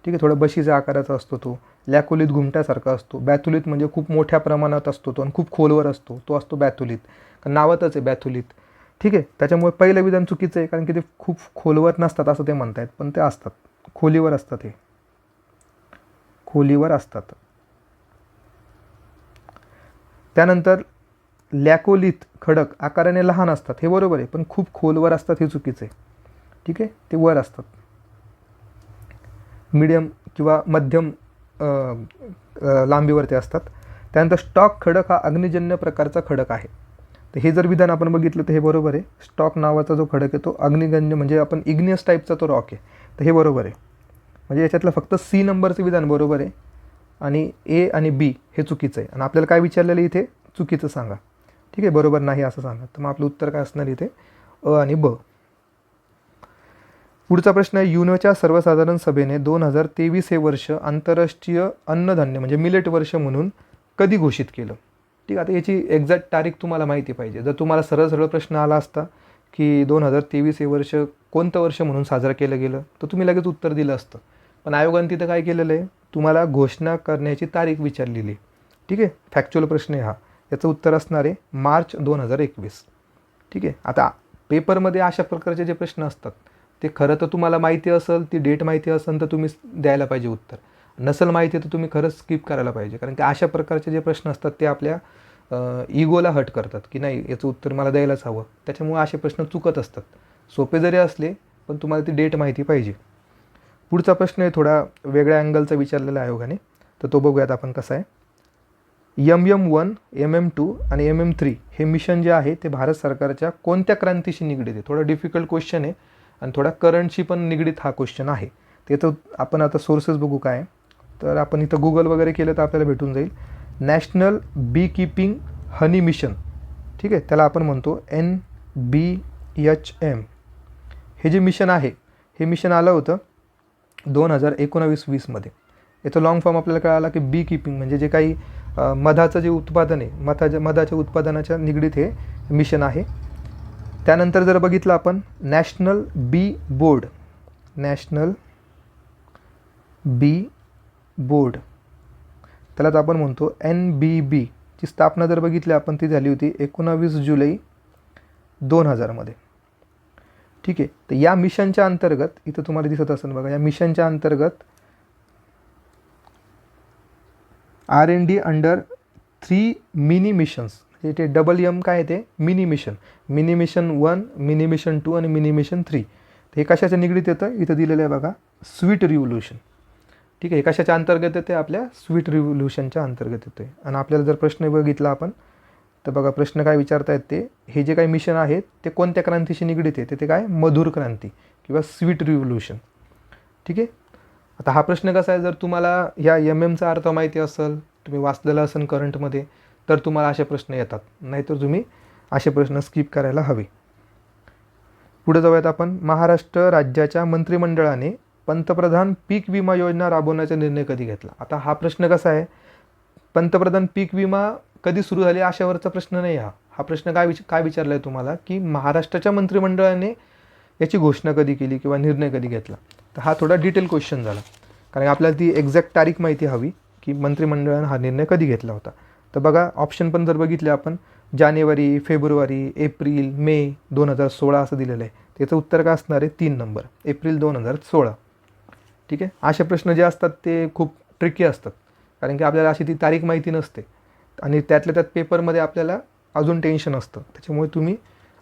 ठीक आहे, थोडा बशीच्या आकाराचा असतो तो. लॅकोलिथ घुमट्यासारखा असतो. बॅथोलिथ म्हणजे खूप मोठ्या प्रमाणात असतो तो आणि खूप खोलवर असतो, तो असतो बॅथोलिथ. नावातच आहे बॅथोलिथ. ठीक आहे, त्याच्यामुळे पहिलं विधान चुकीचं आहे, कारण की ते खूप खोलवर नसतात असं ते म्हणतायत, पण ते असतात, खोलीवर असतात. हे खोलीवर असतात. त्यानंतर लॅकोलिथ खडक आकाराने लहान असतात, हे बरोबर आहे, पण खूप खोलवर असतात, हे चुकीचं आहे. ठीक आहे, ते वर असतात, मीडियम किंवा मध्यम लांबीवरती असतात. त्यानंतर स्टॉक खडक हा अग्निजन्य प्रकारचा खडक आहे. तर हे जर विधान आपण बघितलं तर हे बरोबर आहे. स्टॉक नावाचा जो खडक आहे तो अग्निजन्य म्हणजे आपण इग्नियस टाईपचा तो रॉक आहे, तर हे बरोबर आहे. म्हणजे याच्यातलं फक्त सी नंबरचं विधान बरोबर आहे आणि ए आणि बी हे चुकीचं आहे. आणि आपल्याला काय विचारलेलं इथे, चुकीचं सांगा. ठीक आहे, बरोबर नाही असं सांगा. तर मग आपलं उत्तर काय असणार इथे, अ आणि ब. पुढचा प्रश्न आहे, युनोच्या सर्वसाधारण सभेने 2023 हे वर्ष आंतरराष्ट्रीय अन्नधान्य म्हणजे मिलेट वर्ष म्हणून कधी घोषित केलं. ठीक आहे, आता याची एक्झॅक्ट तारीख तुम्हाला माहिती पाहिजे. जर तुम्हाला सरळ प्रश्न आला असता की 2023 हे वर्ष कोणतं वर्ष म्हणून साजरं केलं गेलं तर तुम्ही लगेच उत्तर दिलं असतं. पण आयोगाने तिथं काय केलेलं आहे, तुम्हाला घोषणा करण्याची तारीख विचारलेली. ठीक आहे, फॅक्च्युअल प्रश्न आहे हा. याचं उत्तर असणार आहे मार्च 2021. ठीक आहे, आता पेपरमध्ये अशा प्रकारचे जे प्रश्न असतात ते खरं तर तुम्हाला माहिती असेल, ती डेट माहिती असेल तर तुम्ही द्यायला पाहिजे उत्तर. नसेल माहिती तर तुम्ही खरंच स्किप करायला पाहिजे, कारण की अशा प्रकारचे जे प्रश्न असतात ते आपल्या इगोला हर्ट करतात, की नाही याचं उत्तर मला द्यायलाच हवं. त्याच्यामुळे असे प्रश्न चुकत असतात. सोपे जरी असले पण तुम्हाला ती डेट माहिती पाहिजे. पुढचा प्रश्न आहे थोडा वेगळ्या अँगलचा विचारलेला आहे आयोगाने, तर तो बघूयात आपण कसा आहे. MM1, MM2 आणि MM3 हे मिशन जे आहे ते भारत सरकारच्या कोणत्या क्रांतीशी निगडीत आहे? थोडा डिफिकल्ट क्वेश्चन आहे आणि थोडा करंटशी पण निगडीत हा क्वेश्चन आहे. त्याचं आपण आता सोर्सेस बघू काय. तर आपण इथं गुगल वगैरे केलं तर आपल्याला भेटून जाईल. नॅशनल बी कीपिंग हनी मिशन, ठीक आहे, त्याला आपण म्हणतो NBHM. हे जे मिशन आहे हे मिशन आलं होतं 2019-20मध्ये. याचं लॉंग फॉर्म आपल्याला कळाला की बी कीपिंग म्हणजे जे काही मधाचं जे उत्पादन आहे, मधाच्या उत्पादनाच्या निगडीत हे मिशन आहे. त्यानंतर जर बघितलं आपण नॅशनल बी बोर्ड, नॅशनल बी बोर्ड त्यालाच आपण म्हणतो NBB. ची स्थापना जर बघितली आपण ती झाली होती 19 जुलै 2000मध्ये. ठीक आहे, तर या मिशनच्या अंतर्गत इथं तुम्हाला दिसत असेल बघा, या मिशनच्या अंतर्गत R&D अंडर 3 मिनी मिशन्स, म्हणजे ते MM काय आहे ते mini mission, mini mission 1, mini mission 2 आणि मिनी मिशन 3. हे कशाच्या निगडीत येतं इथं दिलेलं आहे बघा, स्वीट रिव्होल्यूशन. ठीक आहे, कशाच्या अंतर्गत येते? आपल्या स्वीट रिव्होल्यूशनच्या अंतर्गत येते. आणि आपल्याला जर प्रश्न बघितला आपण तर बघा प्रश्न काय विचारतायत ते, हे जे काही मिशन आहेत ते कोणत्या क्रांतीशी निगडीत आहे? ते काय मधुर क्रांती किंवा स्वीट रिव्होल्यूशन. ठीक आहे, आता हा प्रश्न कसा आहे, जर तुम्हाला ह्या MM चा अर्थ माहिती असेल, तुम्ही वाचलेला असेल करंटमध्ये, तर तुम्हाला असे प्रश्न येतात, नाहीतर तुम्ही असे प्रश्न स्किप करायला हवे. पुढे जाऊयात आपण. महाराष्ट्र राज्याच्या मंत्रिमंडळाने पंतप्रधान पीक विमा योजना राबवण्याचा निर्णय कधी घेतला? आता हा प्रश्न कसा आहे, पंतप्रधान पीक विमा कधी सुरू झाली अशावरचा प्रश्न नाही. हा प्रश्न काय विचारला आहे तुम्हाला, की महाराष्ट्राच्या मंत्रिमंडळाने याची घोषणा कधी केली किंवा निर्णय कधी घेतला. तर हा थोडा डिटेल क्वेश्चन झाला, कारण आपल्याला ती एक्झॅक्ट तारीख माहिती हवी की मंत्रिमंडळाने हा निर्णय कधी घेतला होता. तर बघा ऑप्शन पण जर बघितले आपण, जानेवारी, फेब्रुवारी, एप्रिल, मे 2016 असं दिलेलं आहे. त्याचं उत्तर काय असणार आहे? 3 नंबर, एप्रिल 2016. ठीक आहे, असे प्रश्न जे असतात ते खूप ट्रिकी असतात, कारण की आपल्याला अशी ती तारीख माहिती नसते आणि त्यातल्या त्यात पेपरमध्ये आपल्याला अजून टेन्शन असतं. त्याच्यामुळे तुम्ही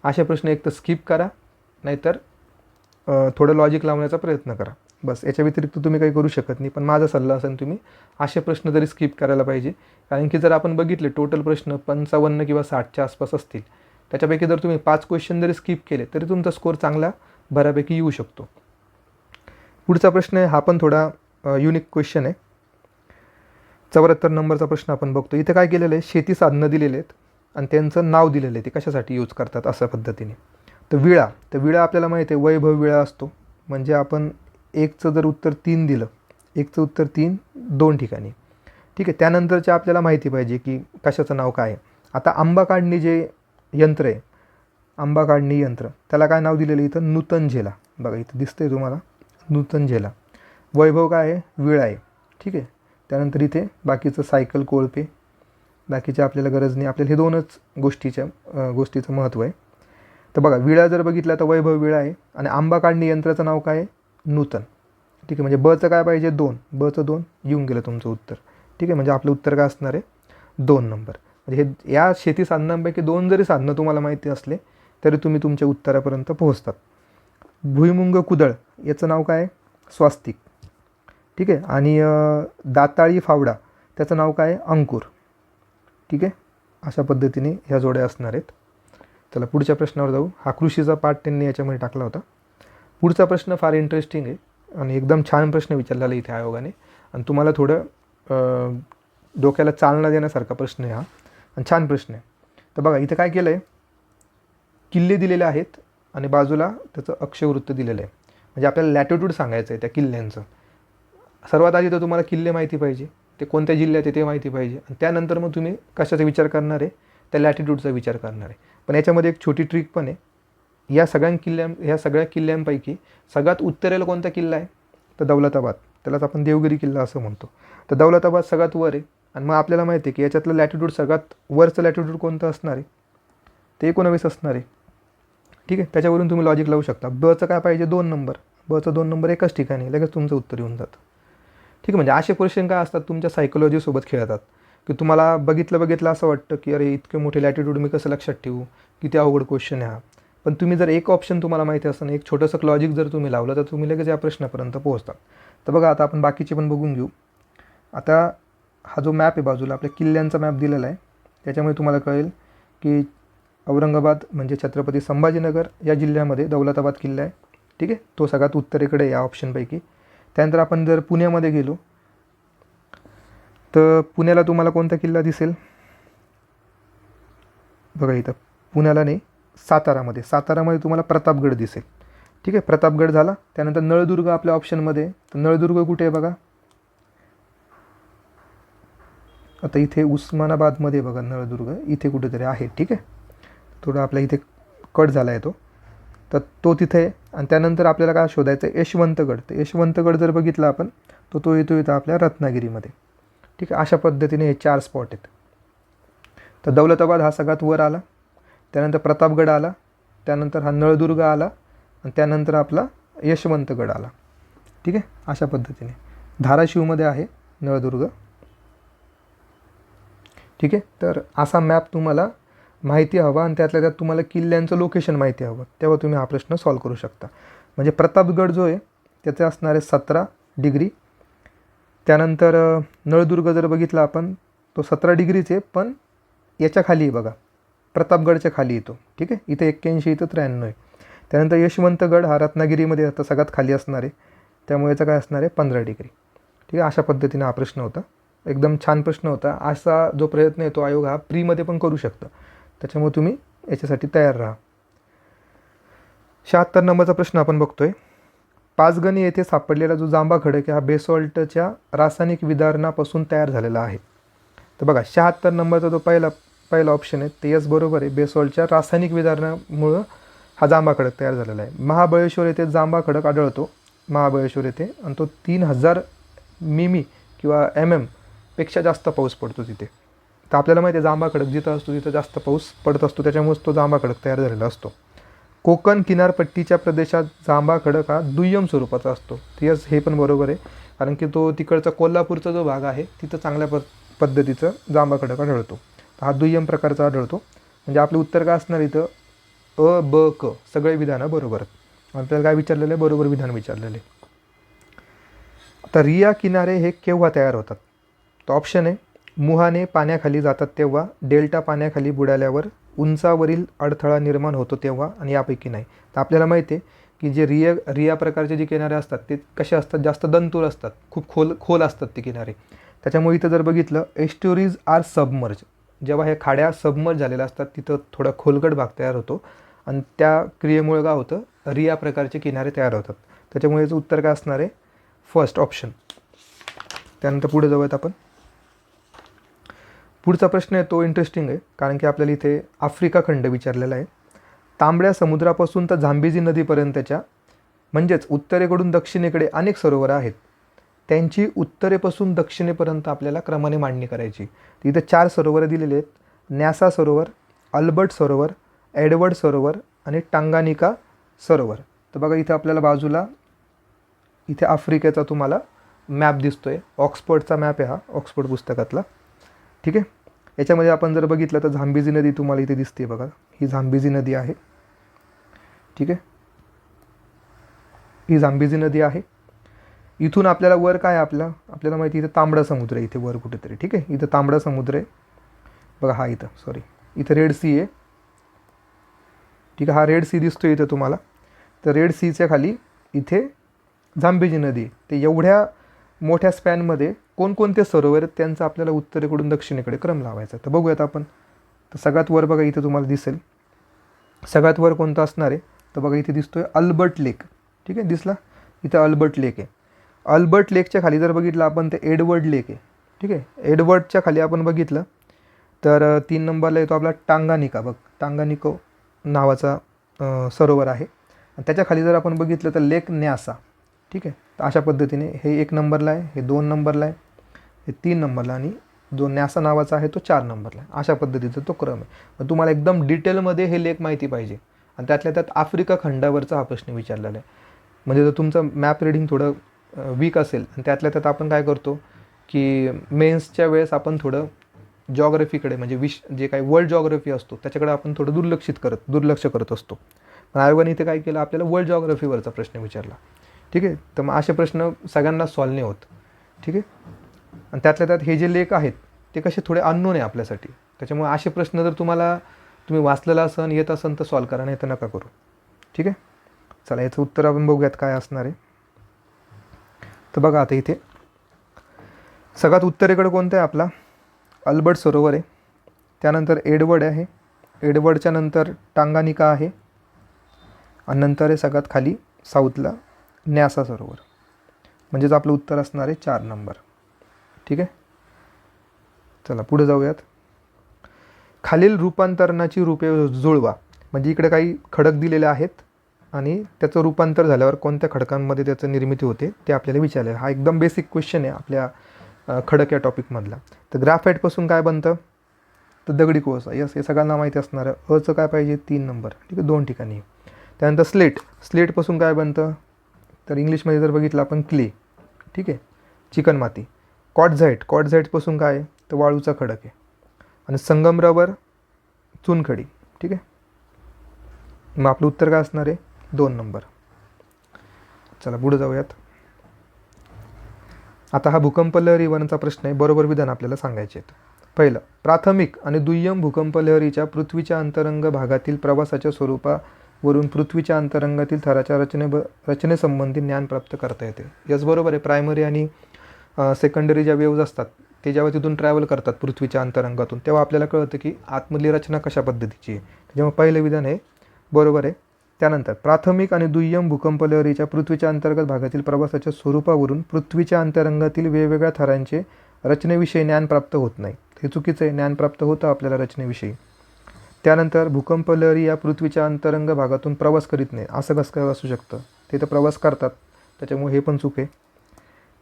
असे प्रश्न एक तर स्किप करा, नाहीतर थोडं लॉजिक लावण्याचा प्रयत्न करा. बस, याच्या व्यतिरिक्त तुम्ही काही करू शकत नाही. पण माझा सल्ला असेल तुम्ही असे प्रश्न तरी स्किप करायला पाहिजे, कारण की जर आपण बघितले टोटल प्रश्न 55 किंवा 60च्या आसपास असतील, त्याच्यापैकी जर तुम्ही 5 क्वेश्चन जरी स्किप केले तरी तुमचा स्कोर चांगला बऱ्यापैकी येऊ शकतो. पुढचा प्रश्न आहे, हा पण थोडा युनिक क्वेश्चन आहे. 74 नंबरचा प्रश्न आपण बघतो. इथे काय केलेलं आहे, शेती साधनं दिलेले आहेत आणि त्यांचं नाव दिलेलं आहे, ते कशासाठी यूज करतात अशा पद्धतीने. तर विळा आपल्याला माहिती आहे वैभव विळा असतो, म्हणजे आपण एकचं जर उत्तर 3 दिलं, एकचं उत्तर 3 2 ठिकाणी. ठीक आहे, त्यानंतरचे आपल्याला माहिती पाहिजे की कशाचं नाव काय आहे. आता आंबा काढणी जे यंत्र आहे, आंबा काढणी यंत्र, त्याला काय नाव दिलेलं इथं? नूतन झेला. बघा इथं दिसतंय तुम्हाला, नूतन झेला. वैभव काय आहे? विळा आहे. ठीक आहे, त्यानंतर इथे बाकीचं सायकल, कोळपे, बाकीचे आपल्याला गरज नाही, आपल्याला हे 2च गोष्टीचं महत्त्व आहे. तर बघा विळा जर बघितला तर वैभव विळा आहे आणि आंबा काढणी यंत्राचं नाव काय आहे? नूतन. ठीक आहे, म्हणजे बचं काय पाहिजे? 2, बचं 2 येऊन गेलं तुमचं उत्तर. ठीक आहे, म्हणजे आपलं उत्तर काय असणार आहे? 2 नंबर. म्हणजे हे या शेती साधनांपैकी 2 जरी साधनं तुम्हाला माहिती असले तरी तुम्ही तुमच्या उत्तरापर्यंत पोहोचतात. भुईमुंग कुदळ याचं नाव काय आहे? स्वास्तिक. ठीक आहे, आणि दाताळी फावडा त्याचं नाव काय आहे? अंकुर. ठीक आहे, अशा पद्धतीने ह्या जोड्या असणार आहेत. चला पुढच्या प्रश्नावर जाऊ. हा कृषीचा पार्ट त्यांनी याच्यामध्ये टाकला होता. पुढचा प्रश्न फार इंटरेस्टिंग आहे आणि एकदम छान प्रश्न विचारलेला आहे इथे आयोगाने, आणि तुम्हाला थोडं डोक्याला चालना देण्यासारखा प्रश्न आहे हा, आणि छान प्रश्न आहे. तर बघा इथं काय केलं आहे, किल्ले दिलेले आहेत आणि बाजूला त्याचं अक्षवृत्त दिलेलं आहे, म्हणजे आपल्याला लॅटिट्यूड सांगायचं आहे त्या किल्ल्यांचं. सर्वात आधी तर तुम्हाला किल्ले माहिती पाहिजे, ते कोणत्या जिल्ह्यात आहे ते माहिती पाहिजे, आणि त्यानंतर मग तुम्ही कशाचा विचार करणार आहे? त्या लॅटिट्यूडचा विचार करणार आहे. पण याच्यामध्ये एक छोटी ट्रिक पण आहे. या सगळ्या किल्ल्यांपैकी सगळ्यात उत्तरेला कोणता किल्ला आहे? तर दौलताबाद. त्यालाच आपण देवगिरी किल्ला असं म्हणतो. तर दौलताबाद सगळ्यात वर आहे, आणि मग आपल्याला माहिती आहे की याच्यातलं लॅटिट्यूड सगळ्यात वरचं लॅटिट्यूड कोणतं असणार आहे? ते 19 असणार आहे. ठीक आहे, त्याच्यावरून तुम्ही लॉजिक लावू शकता. बचं काय पाहिजे 2 नंबर, बचं 2 नंबर एकाच ठिकाणी, लगेच तुमचं उत्तर येऊन जातं. ठीक आहे, म्हणजे असे क्वेश्चन काय असतात तुमच्या सायकोलॉजीसोबत खेळतात, की तुम्हाला बघितलं असं वाटतं की अरे इतके मोठे लॅटिट्यूड मी कसं लक्षात ठेवू, किती अवघड क्वेश्चन आहे हा. पण तुम्ही जर एक ऑप्शन तुम्हाला माहिती असतं, एक छोटंसं लॉजिक जर तुम्ही लावलं तर तुम्ही लगेच या प्रश्नापर्यंत पोहोचतात. तर बघा आता आपण बाकीचे पण बघून घेऊ. आता हा जो मॅप आहे बाजूला आपल्या किल्ल्यांचा मॅप दिलेला आहे, त्याच्यामुळे तुम्हाला कळेल की औरंगाबाद म्हणजे छत्रपती संभाजीनगर या जिल्ह्यामध्ये दौलताबाद किल्ला आहे. ठीक आहे, तो सगळ्यात उत्तरेकडे या ऑप्शनपैकी. त्यानंतर आपण जर पुण्यामध्ये गेलो तर पुण्याला तुम्हाला कोणता किल्ला दिसेल, बघा इथं पुण्याला नाही, सातारामध्ये तुम्हाला प्रतापगड दिसेल. ठीक आहे, प्रतापगड झाला. त्यानंतर नळदुर्ग आपल्या ऑप्शनमध्ये, तर नळदुर्ग कुठे आहे बघा, आता इथे उस्मानाबादमध्ये बघा नळदुर्ग इथे कुठेतरी आहे. ठीक आहे, थोडा आपल्या इथे कट झाला आहे तो, तर तो तिथे आहे. आणि त्यानंतर आपल्याला काय शोधायचं आहे, यशवंतगड. तर यशवंतगड जर बघितला आपण तर तो येतो इथं आपल्या रत्नागिरीमध्ये. ठीक आहे, अशा पद्धतीने हे 4 स्पॉट आहेत. तर दौलताबाद हा सगळ्यात वर आला, त्यानंतर प्रतापगड आला, त्यानंतर हा नळदुर्ग आला आणि त्यानंतर आपला यशवंतगड आला. ठीक आहे, अशा पद्धतीने धाराशिवमध्ये आहे नळदुर्ग. ठीक आहे, तर असा मॅप तुम्हाला माहिती हवा आणि त्यातल्या त्यात तुम्हाला किल्ल्यांचं लोकेशन माहिती हवं, तेव्हा तुम्ही हा प्रश्न सॉल्व करू शकता. म्हणजे प्रतापगड जो आहे त्याचे असणारे 17 डिग्री, त्यानंतर नळदुर्ग जर बघितला आपण तो 17 डिग्रीचे, पण याच्या खाली बघा प्रतापगडच्या खाली येतो. ठीक आहे, इथे 81, इथं 93 आहे. त्यानंतर यशवंतगड हा रत्नागिरीमध्ये आता सगळ्यात खाली असणार आहे, त्यामुळे याचं काय असणार आहे 15 डिग्री. ठीक आहे, अशा पद्धतीने हा प्रश्न होता. एकदम छान प्रश्न होता. असा जो प्रयत्न आहे तो आयोग हा प्रीमध्ये पण करू शकतं, त्याच्यामुळे तुम्ही याच्यासाठी तयार राहा. 76 नंबरचा प्रश्न आपण बघतोय. पाचगणी येथे सापडलेला जो जांभा खडक आहे हा बेसॉल्टच्या रासायनिक विदारणापासून तयार झालेला आहे. तर बघा 76 नंबरचा जो पहिला ऑप्शन आहे ते यस बरोबर आहे. बेसॉल्टच्या रासायनिक विदारणामुळं हा जांभा खडक तयार झालेला आहे. महाबळेश्वर येथे जांभा खडक आढळतो, महाबळेश्वर येथे, आणि तो 3000 मिमी किंवा पेक्षा जास्त पाऊस पडतो तिथे. तर आपल्याला माहिती आहे जांभा खडक जिथं असतो तिथं जास्त पाऊस पडत असतो, त्याच्यामुळेच तो जांभा खडक तयार झालेला असतो. कोकण किनारपट्टीच्या प्रदेशात जांभा खडक हा दुय्यम स्वरूपाचा असतो. यस, हे पण बरोबर आहे, कारण की तो तिकडचा कोल्हापूरचा जो भाग आहे तिथं चांगल्या पद्धतीचं जांभा खडक आढळतो. हा दुय्यम प्रकारचा आढळतो. म्हणजे आपलं उत्तर काय असणार इथं अ, ब, क सगळे विधानं बरोबर आहेत. आपल्याला काय विचारलेलं आहे, बरोबर विधान विचारलेले. आता रिया किनारे हे केव्हा तयार होतात, तो ऑप्शन आहे मुहाने पाण्याखाली जातात तेव्हा, डेल्टा पाण्याखाली बुडाल्यावर, उंचावरील अडथळा निर्माण होतो तेव्हा, आणि यापैकी नाही. तर आपल्याला माहिती आहे की जे रिया प्रकारचे जे किनारे असतात ते कसे असतात, जास्त दंतूर असतात, खूप खोल असतात ते किनारे. त्याच्यामुळे इथं जर बघितलं एस्ट्युरीज आर सबमर्ज, जेव्हा हे खाड्या सबमर्ज झालेल्या असतात तिथं थोडा खोलगट भाग तयार होतो आणि त्या क्रियेमुळे काय होतं, रिया प्रकारचे किनारे तयार होतात. त्याच्यामुळे याचं उत्तर काय असणार आहे, फर्स्ट ऑप्शन. त्यानंतर पुढे जाऊयात आपण. पुढचा प्रश्न आहे तो इंटरेस्टिंग आहे, कारण की आपल्याला इथे आफ्रिका खंड विचारलेला आहे. तांबड्या समुद्रापासून तर झांबेजी नदीपर्यंतच्या म्हणजेच उत्तरेकडून दक्षिणेकडे अनेक सरोवर आहेत, त्यांची उत्तरेपासून दक्षिणेपर्यंत आपल्याला क्रमाने मांडणी करायची. इथे 4 सरोवरं दिलेली आहेत, न्यासा सरोवर, अल्बर्ट सरोवर, एडवर्ड सरोवर आणि टांगानिका सरोवर. तर बघा इथे आपल्याला बाजूला इथे आफ्रिकेचा तुम्हाला मॅप दिसतोय, ऑक्सफर्डचा मॅप आहे हा, ऑक्सफर्ड पुस्तकातला. ठीक आहे, याच्यामध्ये आपण जर बघितलं तर झांबेजी नदी तुम्हाला इथे दिसते बघा, ही झांबेजी नदी आहे. ठीक आहे, ही झांबेजी नदी आहे. इथून आपल्याला वर काय आपल्याला माहिती इथं तांबडा समुद्र आहे, इथे वर कुठेतरी. ठीक आहे, इथं तांबडा समुद्र आहे बघा, हा इथं रेड सी आहे. ठीक आहे, हा रेड सी दिसतो इथं तुम्हाला. तर रेड सीच्या खाली इथे झांबेजी नदी आहे. ते एवढ्या मोठ्या स्पॅनमध्ये कोणकोणते सरोवर आहेत त्यांचा आपल्याला उत्तरेकडून दक्षिणेकडे क्रम लावायचा. तर बघूयात आपण. तर सगळ्यात वर बघा इथं तुम्हाला दिसेल, सगळ्यात वर कोणतं असणार आहे, तर बघा इथे दिसतोय अल्बर्ट लेक. ठीक आहे, दिसला इथं अल्बर्ट लेक आहे. अल्बर्ट लेकच्या खाली जर बघितलं आपण ते एडवर्ड लेक आहे. ठीक आहे, एडवर्डच्या खाली आपण बघितलं तर 3 नंबरला येतो आपला टांगानिका. टांगानिको नावाचा सरोवर आहे. आणि त्याच्या खाली जर आपण बघितलं तर लेक न्यासा. ठीक आहे, तर अशा पद्धतीने हे 1 नंबरला आहे, हे 2 नंबरला आहे, हे 3 नंबरला, आणि जो न्यासा नावाचा आहे तो 4 नंबरला आहे. अशा पद्धतीचा तो क्रम आहे. मग तुम्हाला एकदम डिटेलमध्ये हे लेक माहिती पाहिजे आणि त्यातल्या त्यात आफ्रिका खंडावरचा हा प्रश्न विचारलेला आहे. म्हणजे जर तुमचं मॅप रिडिंग थोडं वीक असेल आणि त्यातल्या त्यात आपण काय करतो की मेन्सच्या वेळेस आपण थोडं जॉग्रफीकडे म्हणजे जे काही वर्ल्ड जॉग्रफी असतो त्याच्याकडे आपण थोडं दुर्लक्ष करत असतो. पण आयोगाने इथे काय केलं, आपल्याला वर्ल्ड जॉग्रफीवरचा प्रश्न विचारला. ठीक आहे, तर मग असे प्रश्न सगळ्यांना सॉल्व नाही होत. ठीक आहे, आणि त्यातल्या त्यात हे जे लेख आहेत ते कसे थोडे अननोन आहे आपल्यासाठी. त्याच्यामुळे असे प्रश्न जर तुम्ही वाचलेला असन येत असन तर सॉल्व करा, नाही तर नका करू. ठीक आहे, चला याचं उत्तर आपण बघूयात काय असणार आहे. तर बघा आता इथे सगळ्यात उत्तरेकडे कोणतं आहे आपला अल्बर्ट सरोवर आहे, त्यानंतर एडवर्ड आहे, एडवर्डच्या नंतर टांगानिका आहे, आणि नंतर आहे सगळ्यात खाली साऊथला न्यासा सरोवर. म्हणजेच आपलं उत्तर असणार आहे 4 नंबर. ठीक आहे, चला पुढे जाऊयात. खालील रूपांतरणाची रूपे जुळवा. म्हणजे इकडे काही खडक दिलेले आहेत आणि त्याचं रूपांतर झाल्यावर कोणत्या खडकांमध्ये त्याचं निर्मिती होते ते आपल्याला विचारलेलं. हा एकदम बेसिक क्वेश्चन आहे आपल्या खडक या टॉपिकमधला. तर ग्राफाईटपासून काय बनतं, तर दगडी कोळसा. यस, हे सगळ्यांना माहिती असणार आहे. अचं काय पाहिजे 3 नंबर. ठीक आहे, 2 ठिकाणी. त्यानंतर स्लेटपासून काय बनतं, तर इंग्लिशमध्ये जर बघितलं आपण क्ले. ठीक आहे, चिकणमाती. क्वार्टझाईटपासून काय आहे, तर वाळूचा खडक आहे. आणि संगमरवर चुनखडी. ठीक आहे, मग आपलं उत्तर काय असणार आहे 2 नंबर. चला पुढे जाऊयात. आता हा भूकंप लहरी वनचा प्रश्न आहे. बरोबर विधान आपल्याला सांगायचे आहेत. पहिलं, प्राथमिक आणि दुय्यम भूकंप लहरीच्या पृथ्वीच्या अंतरंग भागातील प्रवासाच्या स्वरूपावरून पृथ्वीच्या अंतरंगातील थराच्या रचनेसंबंधी ज्ञान प्राप्त करता येते. यस, बरोबर आहे. प्रायमरी आणि सेकंडरी ज्या वेव्ज असतात ते जेव्हा तिथून ट्रॅव्हल करतात पृथ्वीच्या अंतरंगातून तेव्हा आपल्याला कळतं की आतमधली रचना कशा पद्धतीची आहे. त्याच्यामुळे पहिलं विधान आहे बरोबर आहे. त्यानंतर प्राथमिक आणि दुय्यम भूकंप लहरीच्या पृथ्वीच्या अंतर्गत भागातील प्रवासाच्या स्वरूपावरून पृथ्वीच्या अंतरंगातील वेगवेगळ्या थरांचे रचनेविषयी ज्ञान प्राप्त होत नाही. हे चुकीचं आहे. ज्ञान प्राप्त होतं आपल्याला रचनेविषयी. त्यानंतर भूकंप लहरी या पृथ्वीच्या अंतरंग भागातून प्रवास करीत नाही. असं कसं काय असू शकतं, ते तर प्रवास करतात. त्याच्यामुळे हे पण चूक आहे.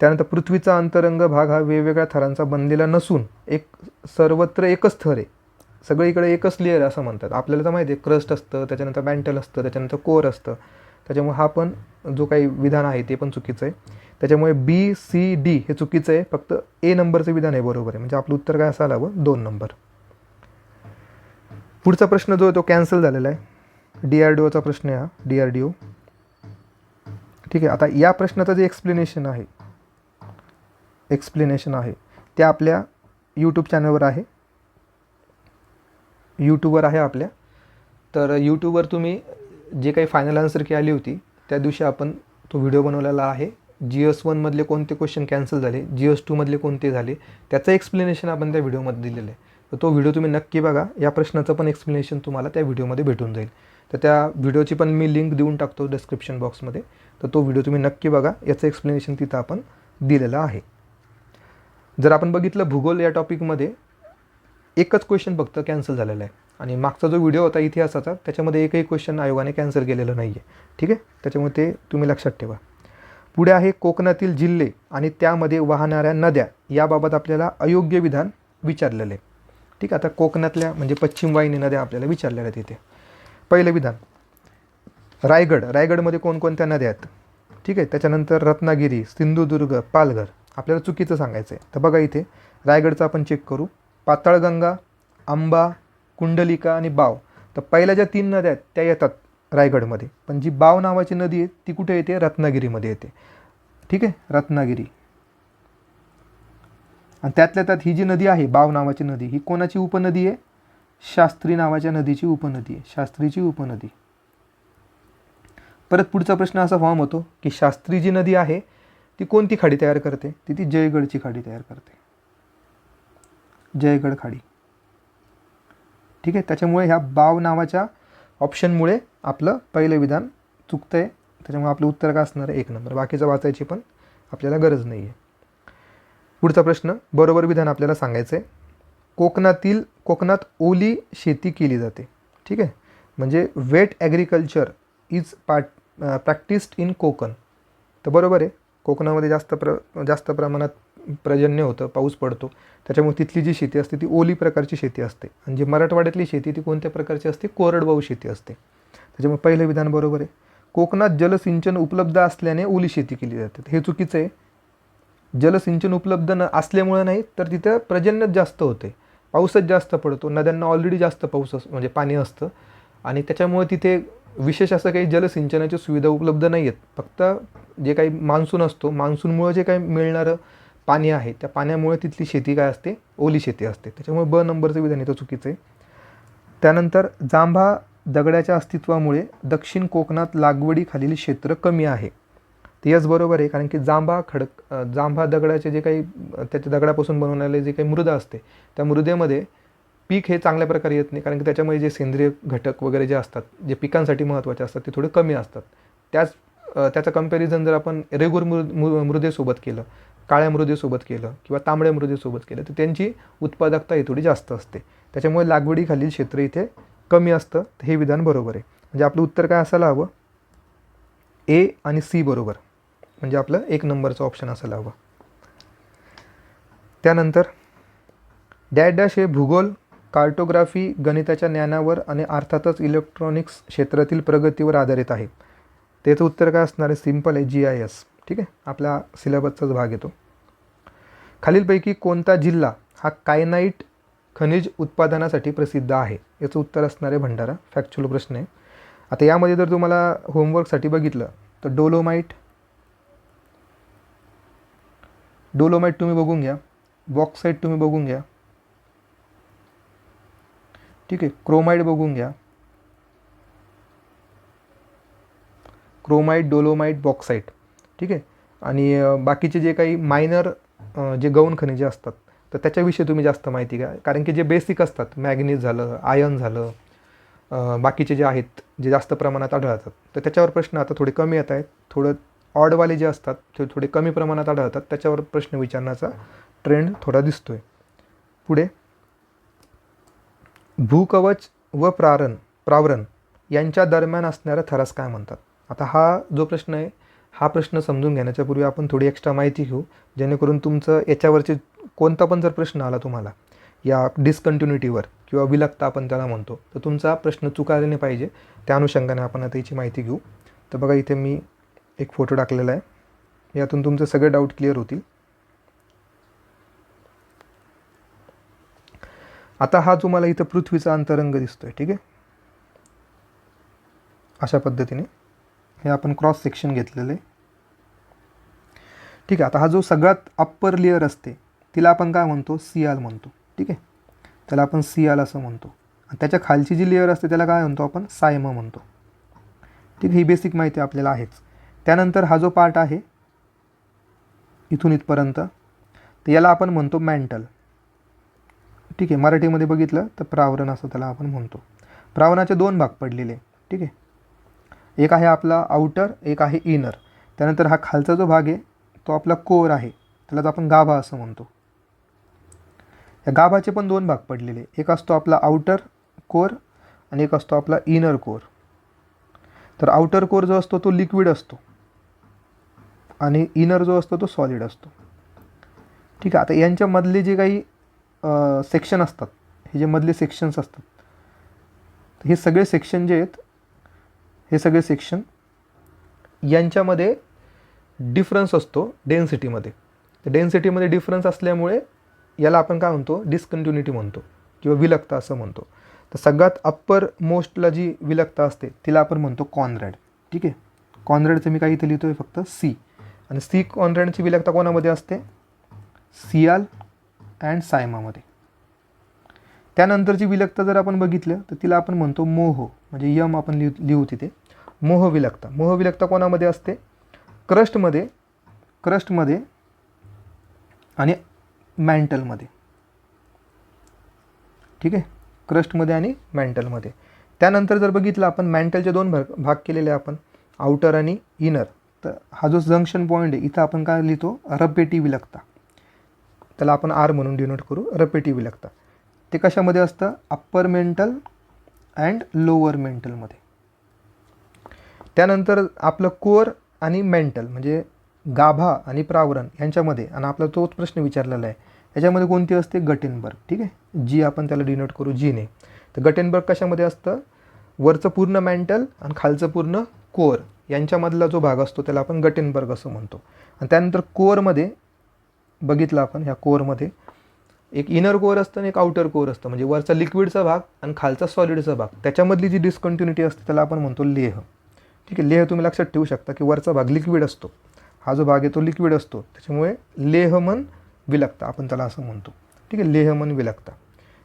त्यानंतर पृथ्वीचा अंतरंग भाग हा वेगवेगळ्या थरांचा बनलेला नसून सर्वत्र एकच थर आहे. सगळीकडे एकच लेअर असं म्हणतात. आपल्याला तर माहिती आहे क्रस्ट असतं, त्याच्यानंतर मॅन्टल असतं, त्याच्यानंतर कोअर असतं. त्याच्यामुळे हा पण जो काही विधान आहे ते पण चुकीचं आहे. त्याच्यामुळे BCD हे चुकीचं आहे. फक्त A नंबरचं विधान आहे बरोबर आहे. म्हणजे आपलं उत्तर काय असायला हवं 2 नंबर. पुढचा प्रश्न जो आहे तो कॅन्सल झालेला आहे. DRDOचा प्रश्न आहे हा, DRDO. ठीक आहे, आता या प्रश्नाचं जे एक्सप्लेनेशन आहे ते आपल्या यूट्यूब चॅनलवर आहे. यूट्यूबवर आहे आपल्या. तर यूट्यूबवर तुम्ही जे काही फायनल आन्सर की आली होती त्या दिवशी आपण तो व्हिडिओ बनवलेला आहे. GS1 मधले कोणते क्वेश्चन कॅन्सल झाले, GS2 मधले कोणते झाले त्याचं एक्सप्लेनेशन आपण त्या व्हिडिओमध्ये दिलेलं आहे. तर तो व्हिडिओ तुम्ही नक्की बघा. या प्रश्नाचं पण एक्सप्लेनेशन तुम्हाला त्या व्हिडिओमध्ये भेटून जाईल. तर त्या व्हिडिओची पण मी लिंक देऊन टाकतो डिस्क्रिप्शन बॉक्समध्ये. तर तो व्हिडिओ तुम्ही नक्की बघा. याचं एक्सप्लेनेशन तिथं आपण दिलेलं आहे. जर आपण बघितलं भूगोल या टॉपिकमध्ये एकच क्वेश्चन फक्त कॅन्सल झालेला आहे आणि मागचा जो व्हिडिओ होता इतिहासाचा त्याच्यामध्ये एकही क्वेश्चन आयोगाने कॅन्सल केलेलं नाही आहे. ठीक आहे, त्याच्यामुळे ते तुम्ही लक्षात ठेवा. पुढे आहे कोकणातील जिल्हे आणि त्यामध्ये वाहणाऱ्या नद्या याबाबत आपल्याला अयोग्य विधान विचारलेलं आहे. ठीक आहे, आता कोकणातल्या म्हणजे पश्चिम वाहिनी नद्या आपल्याला विचारलेल्या आहेत इथे. पहिलं विधान रायगडमध्ये कोणकोणत्या नद्या आहेत. ठीक आहे, त्याच्यानंतर रत्नागिरी, सिंधुदुर्ग, पालघर. आपल्याला चुकीचं सांगायचं आहे. तर बघा इथे रायगडचं आपण चेक करू. पाताळगंगा, अंबा, कुंडलिका आणि बाव. तर पहिल्या ज्या 3 नद्या आहेत त्या येतात रायगडमध्ये, पण जी बाव नावाची नदी आहे ती कुठे येते, रत्नागिरीमध्ये येते. ठीक आहे, रत्नागिरी. आणि त्यातल्या त्यात ही जी नदी आहे बाव नावाची नदी ही कोणाची उपनदी आहे, शास्त्री नावाच्या नदीची उपनदी आहे, शास्त्रीची उपनदी. परत पुढचा प्रश्न असा फॉर्म होतो की शास्त्री जी नदी आहे ती कोणती खाडी तयार करते, ती जयगडची खाडी तयार करते, जयगड खाडी. ठीक आहे, त्याच्यामुळे ह्या बाव नावाच्या ऑप्शनमुळे आपलं पहिलं विधान चुकतं आहे. त्याच्यामुळे आपलं उत्तर काय असणार आहे 1 नंबर. बाकीचं वाचायची पण आपल्याला गरज नाही आहे. पुढचा प्रश्न बरोबर विधान आपल्याला सांगायचं आहे. कोकणात ओली शेती केली जाते. ठीक आहे, म्हणजे wet agriculture is practised in Konkan. तर बरोबर आहे, कोकणामध्ये जास्त प्रमाणात पर्जन्य होतं, पाऊस पडतो. त्याच्यामुळे तिथली जी शेती असते ती ओली प्रकारची शेती असते. आणि जी मराठवाड्यातली शेती ती कोणत्या प्रकारची असते, कोरडवाहू शेती असते. त्याच्यामुळे पहिलं विधान बरोबर आहे. कोकणात जलसिंचन उपलब्ध असल्याने ओली शेती केली जाते, हे चुकीचं आहे. जलसिंचन उपलब्ध न असल्यामुळे नाही, तर तिथं पर्जन्यच जास्त होते, पाऊसच जास्त पडतो, नद्यांना ऑलरेडी जास्त पाऊस म्हणजे पाणी असतं आणि त्याच्यामुळे तिथे विशेष असं काही जलसिंचनाची सुविधा उपलब्ध नाही आहेत. फक्त जे काही मान्सून असतो, मान्सूनमुळे जे काही मिळणारं पाणी आहे त्या पाण्यामुळे तिथली शेती काय असते, ओली शेती असते. त्याच्यामुळे ब नंबरचं विधान इथं चुकीचं आहे. त्यानंतर जांभा दगडाच्या अस्तित्वामुळे दक्षिण कोकणात लागवडीखालील क्षेत्र कमी आहे, ते यस बरोबर आहे. कारण की जांभा दगडाचे जे काही त्याच्या दगडापासून बनवलेले जे काही मृदा असते त्या मृदेमध्ये पीक हे चांगल्या प्रकारे येत नाही, कारण की त्याच्यामध्ये जे सेंद्रिय घटक वगैरे जे असतात, जे पिकांसाठी महत्त्वाचे असतात, ते थोडे कमी असतात. त्याचं कंपॅरिझन जर आपण रेगुलर मृदेसोबत केलं, काळ्या मृदेसोबत केलं किंवा तांबड्या मृदेसोबत केलं, तर त्यांची उत्पादकता ही थोडी जास्त असते. त्याच्यामुळे लागवडीखालील क्षेत्र इथे कमी असतं, तर हे विधान बरोबर आहे. म्हणजे आपलं उत्तर काय असायला हवं, ए आणि सी बरोबर, म्हणजे आपलं 1 नंबरचं ऑप्शन असायला हवं. त्यानंतर डॅश डॅश हे भूगोल, कार्टोग्राफी, गणिताच्या ज्ञानावर आणि अर्थातच इलेक्ट्रॉनिक्स क्षेत्रातील प्रगतीवर आधारित आहे. त्याचं उत्तर काय असणार आहे, सिम्पल आहे, GIS. ठीक आहे, आपल्या सिलेबसचाच भाग येतो. खालीलपैकी कोणता जिल्हा हा कायनाईट खनिज उत्पादनासाठी प्रसिद्ध आहे, याचं उत्तर असणार आहे भंडारा. फॅक्च्युअल प्रश्न आहे. आता यामध्ये जर तुम्हाला होमवर्कसाठी बघितलं तर डोलोमाईट तुम्ही बघून घ्या, बॉक्साईट तुम्ही बघून घ्या, ठीक आहे, क्रोमाईट बघून घ्या, क्रोमाईट, डोलोमाईट, बॉक्साईट. ठीक आहे, आणि बाकीचे जे काही मायनर जे गौण खनिजे असतात तर त्याच्याविषयी तुम्ही जास्त माहिती घ्या, कारण की जे बेसिक असतात, मॅग्नीज झालं, आयर्न झालं, बाकीचे जे आहेत जे जास्त प्रमाणात आढळतात, तर त्याच्यावर प्रश्न आता थोडे कमी येत आहेत. थोडं ऑडवाले जे असतात ते थोडे कमी प्रमाणात आढळतात, त्याच्यावर प्रश्न विचारण्याचा ट्रेंड थोडा दिसतोय. पुढे भूकवच व प्रावरण यांच्या दरम्यान असणाऱ्या थरास काय म्हणतात. आता हा जो प्रश्न आहे, हा प्रश्न समजून घेण्याच्या पूर्वी आपण थोडी एक्स्ट्रा माहिती घेऊ, जेणेकरून तुमचं याच्यावरचे कोणता पण जर प्रश्न आला तुम्हाला या डिस्कंटिन्युटीवर किंवा विलगता आपण त्याला म्हणतो, तर तुमचा प्रश्न चुकायला नाही पाहिजे. त्या अनुषंगाने आपण आता याची माहिती घेऊ. तर बघा, इथे मी एक फोटो टाकलेला आहे, यातून तुमचे सगळे डाऊट क्लिअर होतील. आता हा जो मला इथं पृथ्वीचा अंतरंग दिसतोय, ठीक आहे, अशा पद्धतीने हे आपण क्रॉस सेक्शन घेतलेलं आहे. ठीक आहे, आता हा जो सगळ्यात अप्पर लेअर असते तिला आपण काय म्हणतो, सियाल म्हणतो. ठीक आहे, त्याला आपण सियाल असं म्हणतो. आणि त्याच्या खालची जी लेअर असते त्याला काय म्हणतो आपण, सायमा म्हणतो. ठीक आहे, ही बेसिक माहिती आपल्याला आहेच. त्यानंतर हा जो पार्ट आहे इथून इथपर्यंत, तर याला आपण म्हणतो मॅन्टल. ठीक आहे, मराठीमध्ये बघितलं तर प्रावरण असं त्याला आपण म्हणतो. प्रावरणाचे 2 भाग पडलेले. ठीक आहे, एक आहे आपला आउटर, एक आहे इनर. त्यानंतर हा खालचा जो भाग आहे तो आपला कोर आहे, त्यालाच आपण गाभा असं म्हणतो. या गाभाचे पण 2 भाग पडलेले, एक असतो आपला आउटर कोर आणि एक असतो आपला इनर कोर. तर आउटर कोर जो असतो तो लिक्विड असतो आणि इनर जो असतो तो सॉलिड असतो. ठीक आहे, आता यांच्यामधले जे काही सेक्शन असतात, हे जे मधले सेक्शन्स असतात, हे सगळे सेक्शन जे आहेत, हे सगळे सेक्शन यांच्यामध्ये डिफरन्स असतो डेन्सिटीमध्ये. तर डेन्सिटीमध्ये डिफरन्स असल्यामुळे याला आपण काय म्हणतो, डिस्कंटिन्युटी म्हणतो किंवा विलगता असं म्हणतो. तर सगळ्यात अप्पर मोस्टला जी विलगता असते तिला आपण म्हणतो कॉनरॅड. ठीक आहे, कॉनरॅडचं मी काही इथे लिहितो आहे फक्त सी, आणि सी कॉनरॅडची विलगता कोणामध्ये असते, सियाल अँड सायमामध्ये. त्यानंतरची विलगता जर आपण बघितलं तर तिला आपण म्हणतो मोह, म्हणजे यम आपण लिहू तिथे, मोह विलगता. मोह विलगता कोणामध्ये असते, क्रस्टमध्ये आणि मॅन्टलमध्ये. ठीक आहे, क्रस्टमध्ये आणि मॅन्टलमध्ये. त्यानंतर जर बघितलं आपण मॅन्टलचे 2 भाग केलेले आपण, आउटर आणि इनर. तर हा जो जंक्शन पॉईंट आहे इथं आपण काय लिहितो, रपेटी विलगता. त्याला आपण आर म्हणून डिनोट करू, रपेटी विलगता. ते कशामध्ये असतं, अप्पर मेंटल अँड लोअर मेंटलमध्ये. त्यानंतर आपलं कोर आणि मेंटल म्हणजे गाभा आणि प्रावरण यांच्यामध्ये, आणि आपला तोच प्रश्न विचारलेला आहे, याच्यामध्ये कोणती असते, गटेनबर्ग. ठीक आहे, जी आपण त्याला डिनोट करू जीने. तर गटेनबर्ग कशामध्ये असतं, वरचं पूर्ण मॅन्टल आणि खालचं पूर्ण कोअर यांच्यामधला जो भाग असतो त्याला आपण गटेनबर्ग असं म्हणतो. आणि त्यानंतर कोअरमध्ये बघितलं आपण, ह्या कोअरमध्ये एक इनर कोअर असतं आणि एक आउटर कोअर असतं. म्हणजे वरचा लिक्विडचा भाग आणि खालचा सॉलिडचा भाग, त्याच्यामधली जी डिस्कंटिन्युटी असते त्याला आपण म्हणतो लेह. ठीक आहे, लेह तुम्ही लक्षात ठेवू शकता की वरचा भाग लिक्विड असतो, हा जो भाग आहे तो लिक्विड असतो, त्याच्यामुळे लेहमन विलगता आपण त्याला असं म्हणतो. ठीक आहे, लेहमन विलगता.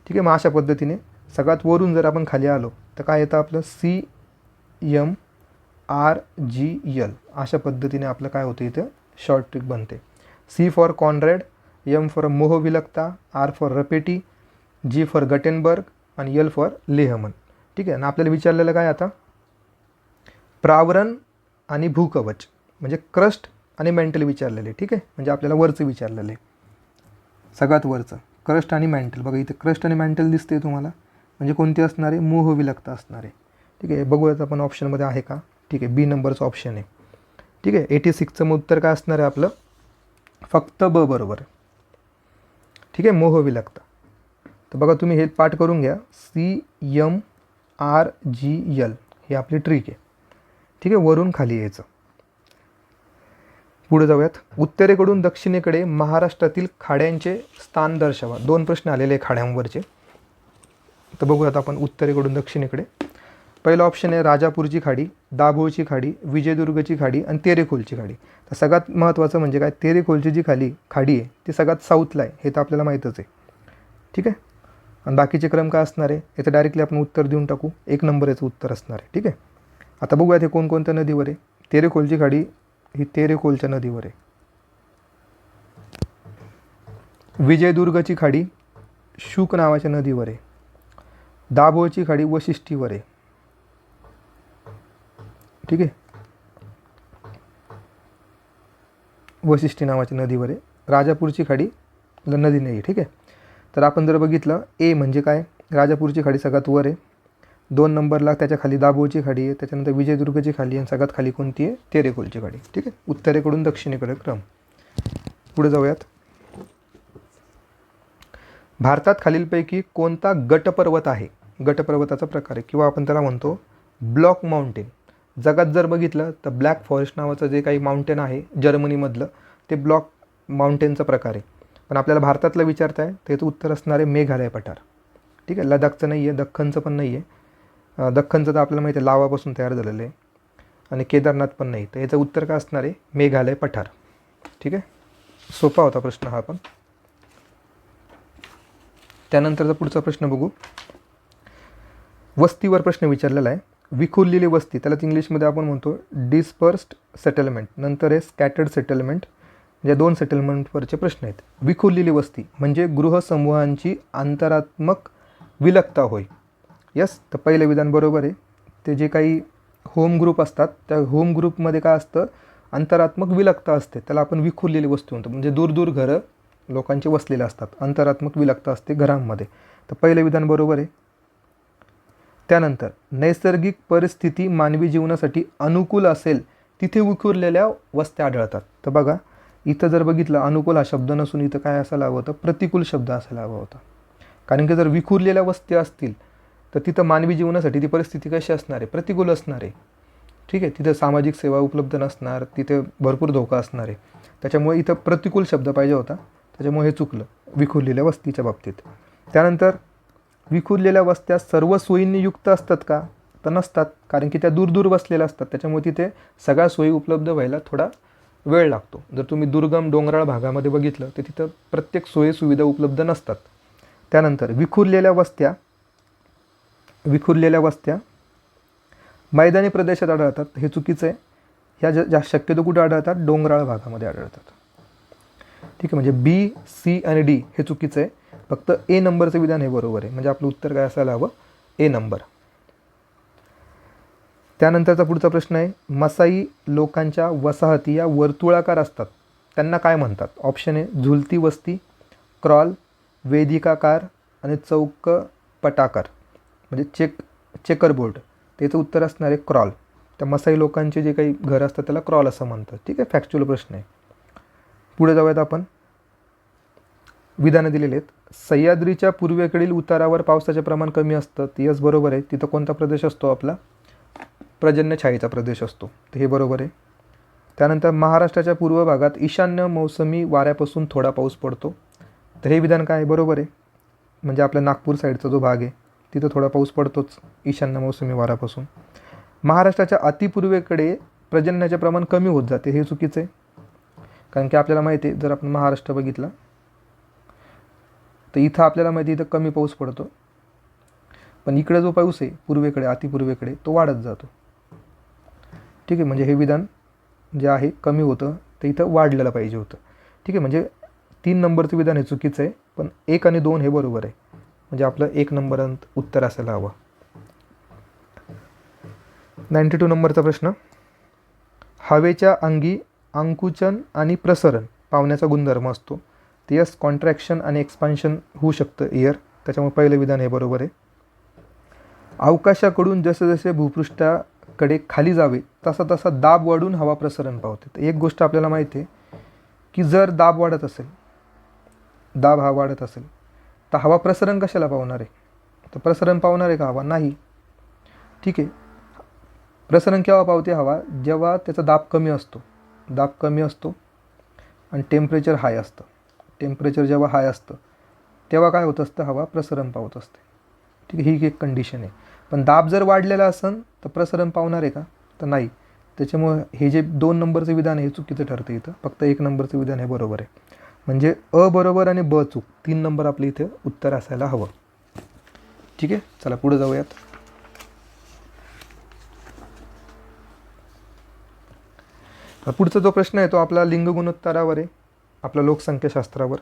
ठीक आहे, मग अशा पद्धतीने सगळ्यात वरून जर आपण खाली आलो तर काय येतं आपलं CMRGL. अशा पद्धतीने आपलं काय होतं इथं शॉर्ट ट्रिक बनते. C for Conrad, M for Moho विलगता, R for Repetti, G for Gutenberg आणि L फॉर लेहमन. ठीक आहे, आणि आपल्याला विचारलेलं काय आता प्रावरण आणि भूकवच म्हणजे क्रस्ट आणि मेंटल विचारलेले. ठीक आहे, म्हणजे आपल्याला वरचं विचारलेलं आहे, सगळ्यात वरचं क्रस्ट आणि मेंटल. बघा इथे क्रस्ट आणि मेंटल दिसते तुम्हाला, म्हणजे कोणती असणार आहे मोह विलगता असणार आहे. ठीक आहे, बघूयात आपण ऑप्शनमध्ये आहे का. ठीक आहे, बी नंबरचं ऑप्शन आहे. ठीक आहे, 86चं मग उत्तर काय असणार आहे आपलं फक्त ब बरोबर. ठीक आहे, मोह विलगता. तर बघा तुम्ही हे पाठ करून घ्या, CMRGL ही आपली ट्रिक आहे. ठीक आहे, वरून खाली यायचं. पुढे जाऊयात. उत्तरेकडून दक्षिणेकडे महाराष्ट्रातील खाड्यांचे स्थान दर्शवा. 2 प्रश्न आलेले खाड्यांवरचे. तर बघूयात आपण उत्तरेकडून दक्षिणेकडे. पहिला ऑप्शन आहे राजापूरची खाडी, दाभोळची खाडी, विजयदुर्गची खाडी आणि तेरेखोलची खाडी. तर सगळ्यात महत्त्वाचं म्हणजे काय, तेरेखोलची जी खाडी आहे ती सगळ्यात साऊथला आहे, हे तर आपल्याला माहीतच आहे. ठीक आहे, आणि बाकीचे क्रम काय असणार आहे याचं डायरेक्टली आपण उत्तर देऊन टाकू. 1 नंबर याचं उत्तर असणार आहे. ठीक आहे, आता बघूयात हे कोणकोणत्या नदीवर आहे. तेरेखोलची खाडी ही तेरेखोलच्या नदीवर आहे. विजयदुर्गची खाडी शुक नावाच्या नदीवर आहे. दाभोळची खाडी वशिष्ठीवर आहे. ठीक आहे, वशिष्ठी नावाच्या नदीवर आहे. राजापूरची खाडी नदी नाही आहे. ठीक आहे, तर आपण जर बघितलं ए म्हणजे काय, राजापूरची खाडी सगळ्यात वर आहे. 2 नंबरला त्याच्या खाली दाभोळची खाडी आहे, त्याच्यानंतर विजयदुर्गची खाडी आणि सगळ्यात खाली कोणती आहे तेरेखोलची खाडी. ठीक आहे, उत्तरेकडून दक्षिणेकडे क्रम. पुढे जाऊयात. भारतात खालीलपैकी कोणता गटपर्वत आहे. गटपर्वताचा प्रकार आहे किंवा आपण त्याला म्हणतो ब्लॉक माउंटेन. जगात जर बघितलं तर ब्लॅक फॉरेस्ट नावाचं जे काही माउंटेन आहे जर्मनीमधलं ते ब्लॉक माउंटेनचा प्रकार आहे. पण आपल्याला भारतातलं विचारताय तर याचं उत्तर असणार आहे मेघालय पठार. ठीक आहे, लडाखचं नाही आहे, दख्खनचं पण नाही आहे. दख्खनचं तर आपल्याला माहिती आहे लावापासून तयार झालेलं आहे, आणि केदारनाथ पण नाही. तर याचं उत्तर काय असणार आहे मेघालय पठार. ठीक आहे, सोपा होता प्रश्न हा पण. त्यानंतरचा पुढचा प्रश्न बघू. वस्तीवर प्रश्न विचारलेला आहे. विखुरलेली वस्ती, त्यालाच इंग्लिशमध्ये आपण म्हणतो डिस्पर्स्ड सेटलमेंट. नंतर आहे स्कॅटर्ड सेटलमेंट. या 2 सेटलमेंटवरचे प्रश्न आहेत. विखुरलेली वस्ती म्हणजे गृहसमूहांची अंतरात्मक विलगता होय. यस, तर पहिलं विधान बरोबर आहे. ते जे काही होम ग्रुप असतात त्या होम ग्रुपमध्ये काय असतं अंतरात्मक विलगता असते, त्याला आपण विखुरलेली वस्ती म्हणतो. म्हणजे दूर दूर घरं लोकांचे वसलेले असतात, अंतरात्मक विलगता असते घरांमध्ये. तर पहिलं विधान बरोबर आहे. त्यानंतर नैसर्गिक परिस्थिती मानवी जीवनासाठी अनुकूल असेल तिथे विखुरलेल्या वस्त्या आढळतात. तर बघा इथं जर बघितलं अनुकूल हा शब्द नसून इथं काय असायला हवं होतं प्रतिकूल शब्द असायला हवा होता. कारण की जर विखुरलेल्या वस्त्या असतील तर तिथं मानवी जीवनासाठी ती परिस्थिती कशी असणार आहे प्रतिकूल असणार आहे. ठीक आहे, तिथं सामाजिक सेवा उपलब्ध नसणार, तिथे भरपूर धोका असणार आहे. त्याच्यामुळे इथं प्रतिकूल शब्द पाहिजे होता, त्याच्यामुळे हे चुकलं विखुरलेल्या वस्तीच्या बाबतीत. त्यानंतर विखुरलेल्या वस्त्या सर्व सोयींनी युक्त असतात का, तर नसतात. कारण की त्या दूर दूर बसलेल्या असतात, त्याच्यामुळे तिथे सगळ्या सोयी उपलब्ध व्हायला थोडा वेळ लागतो. जर तुम्ही दुर्गम डोंगराळ भागामध्ये बघितलं तर तिथं प्रत्येक सोयी सुविधा उपलब्ध नसतात. त्यानंतर विखुरलेल्या वस्त्या मैदानी प्रदेशात आढळतात, हे चुकीचं आहे. ह्या ज्या शक्यतो कुठे आढळतात डोंगराळ भागामध्ये आढळतात. ठीक आहे, म्हणजे बी सी आणि डी हे चुकीचं आहे. फक्त ए नंबरचं विधान हे बरोबर आहे. म्हणजे आपलं उत्तर काय असायला हवं ए नंबर. त्यानंतरचा पुढचा प्रश्न आहे मसाई लोकांच्या वसाहती या वर्तुळाकार असतात त्यांना काय म्हणतात. ऑप्शन आहे झुलती वस्ती, क्रॉल, वेदिकाकार आणि चौकपटाकार म्हणजे चेकरबोर्ड. त्याचं उत्तर असणार आहे क्रॉल. त्या मसाई लोकांचे जे काही घर असतात त्याला क्रॉल असं म्हणतात. ठीक आहे, फॅक्च्युअल प्रश्न आहे. पुढे जाऊयात आपण. विधानं दिलेले आहेत. सह्याद्रीच्या पूर्वेकडील उतारावर पावसाचे प्रमाण कमी असतं. यस बरोबर आहे. तिथं कोणता प्रदेश असतो आपला? पर्जन्य छायेचा प्रदेश असतो. तर हे बरोबर आहे. त्यानंतर महाराष्ट्राच्या पूर्व भागात ईशान्य मोसमी वाऱ्यापासून थोडा पाऊस पडतो. तर हे विधान काय आहे? बरोबर आहे. म्हणजे आपल्या नागपूर साईडचा जो भाग आहे तिथं थोडा पाऊस पडतोच ईशान्य मोसमी वाऱ्यापासून. महाराष्ट्राच्या अतिपूर्वेकडे पर्जन्याचे प्रमाण कमी होत जाते. हे चुकीचं आहे. कारण की आपल्याला माहिती आहे, जर आपण महाराष्ट्र बघितला तर इथं आपल्याला माहिती आहे इथं कमी पाऊस पडतो, पण इकडे जो पाऊस आहे पूर्वेकडे अतिपूर्वेकडे तो वाढत जातो. ठीक आहे. म्हणजे हे विधान जे आहे कमी होतं ते इथं वाढलेलं पाहिजे होतं. ठीक आहे. म्हणजे 3 नंबरचं विधान हे चुकीचं आहे, पण 1 आणि 2 हे बरोबर आहे. म्हणजे आपलं 1 नंबरांत उत्तर असायला हवं. 92 नंबरचा प्रश्न. हवेच्या अंगी आकुंचन आणि प्रसरण पावण्याचा गुणधर्म असतो. तर यस, कॉन्ट्रॅक्शन आणि एक्सपान्शन होऊ शकतं एअर. त्याच्यामुळे पहिलं विधान हे बरोबर आहे. अवकाशाकडून जसे जसे भूपृष्ठाकडे खाली जावे तसा तसा दाब वाढून हवा प्रसरण पावते. तर एक गोष्ट आपल्याला माहिती आहे की जर दाब वाढत असेल, दाब हा वाढत असेल तर हवा प्रसरण कशाला पावणार आहे? तर प्रसरण पावणार आहे का हवा? नाही. ठीक आहे. प्रसरण केव्हा पावते हवा? जेव्हा त्याचा दाब कमी असतो. दाब कमी असतो आणि टेम्परेचर हाय असतं. टेम्परेचर जेव्हा हाय असतं तेव्हा काय होत असतं? हवा प्रसरण पावत असते. ठीक आहे. ही एक कंडिशन आहे. पण दाब जर वाढलेला असेल तर प्रसरण पावणार आहे का? तर नाही. त्याच्यामुळे हे जे 2 नंबरचं विधान आहे हे चुकीचं ठरतं इथं. फक्त 1 नंबरचं विधान हे बरोबर आहे. म्हणजे अ बरोबर आणि ब चूक. 3 नंबर आपलं इथं उत्तर असायला हवं. ठीक आहे. चला पुढे जाऊयात. पुढचा जो प्रश्न आहे तो आपला लिंग गुणोत्तरावर आहे, आपला लोकसंख्याशास्त्रावर.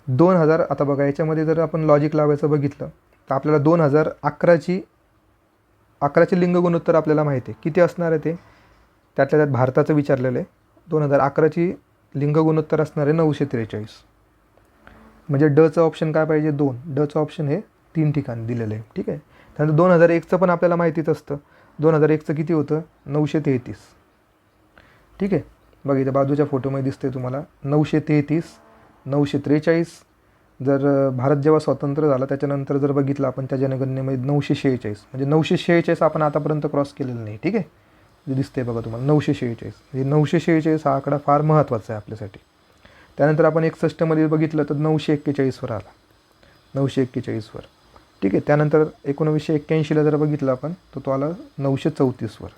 2000 आता बघा याच्यामध्ये जर आपण लॉजिक लावायचं बघितलं तर आपल्याला 2011ची लिंग गुणोत्तर आपल्याला माहिती आहे किती असणार आहे ते. त्यातल्या त्यात भारताचं विचारलेलं आहे. 2011ची लिंग गुणोत्तर असणार आहे 943. म्हणजे डचं ऑप्शन काय पाहिजे? 2. डचं ऑप्शन हे 3 ठिकाणी दिलेलं आहे. ठीक आहे. त्यानंतर 2001चं पण आपल्याला माहितीच असतं. 2001चं किती होतं? 933. ठीक आहे. बघा इथं बाजूच्या फोटोमध्ये दिसते तुम्हाला 933, 943. जर भारत जेव्हा स्वतंत्र झाला त्याच्यानंतर जर बघितलं आपण त्या जनगणनेमध्ये 946, म्हणजे 946 आपण आतापर्यंत क्रॉस केलेलं नाही. ठीक आहे. जे दिसते बघा तुम्हाला 946. म्हणजे 946 हा आकडा फार महत्त्वाचा आहे आपल्यासाठी. त्यानंतर आपण 61मध्ये बघितलं तर 941वर आला. 941वर. ठीक आहे. त्यानंतर 1981ला जर बघितलं आपण तर तो आला 934वर.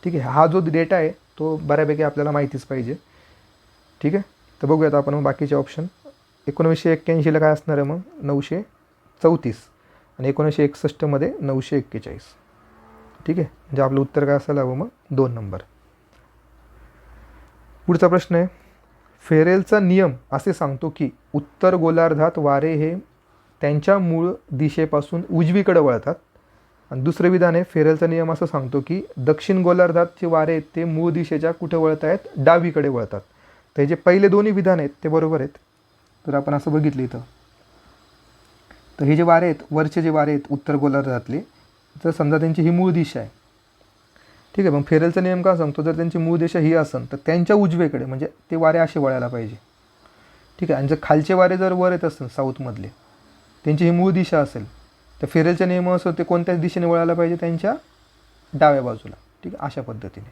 ठीक आहे. हा जो डेटा आहे तो बऱ्यापैकी आपल्याला माहितीच पाहिजे. ठीक आहे. तर बघूयात आपण बाकीचे ऑप्शन. 1981ला काय असणार आहे मग? 934 आणि 1961मध्ये 941. ठीक आहे. म्हणजे आपलं उत्तर काय असायला हवं मग? 2 नंबर. पुढचा प्रश्न आहे. फेरेलचा नियम असे सांगतो की उत्तर गोलार्धात वारे हे त्यांच्या मूळ दिशेपासून उजवीकडे वळतात. आणि दुसरं विधान आहे फेरेलचा नियम असं सांगतो की दक्षिण गोलार्धातचे वारे आहेत ते मूळ दिशेच्या कुठे वळत आहेत? डावीकडे वळतात. तर हे जे पहिले दोन्ही विधान आहेत ते बरोबर आहेत. तर आपण असं बघितलं इथं तर हे जे वारे आहेत, वरचे जे वारे आहेत उत्तर गोलार्धातले, जर समजा त्यांची ही मूळ दिशा आहे. ठीक आहे. मग फेरेलचा नियम का सांगतो? जर त्यांची मूळ दिशा ही असेल तर त्यांच्या उजवीकडे म्हणजे ते वारे असे वळायला पाहिजे. ठीक आहे. आणि जर खालचे वारे जर वर येत असेल साऊथमधले, त्यांची ही मूळ दिशा असेल तर फेरेलच्या नियमानुसार ते कोणत्याच दिशेने वळायला पाहिजे? त्यांच्या डाव्या बाजूला. ठीक आहे. अशा पद्धतीने.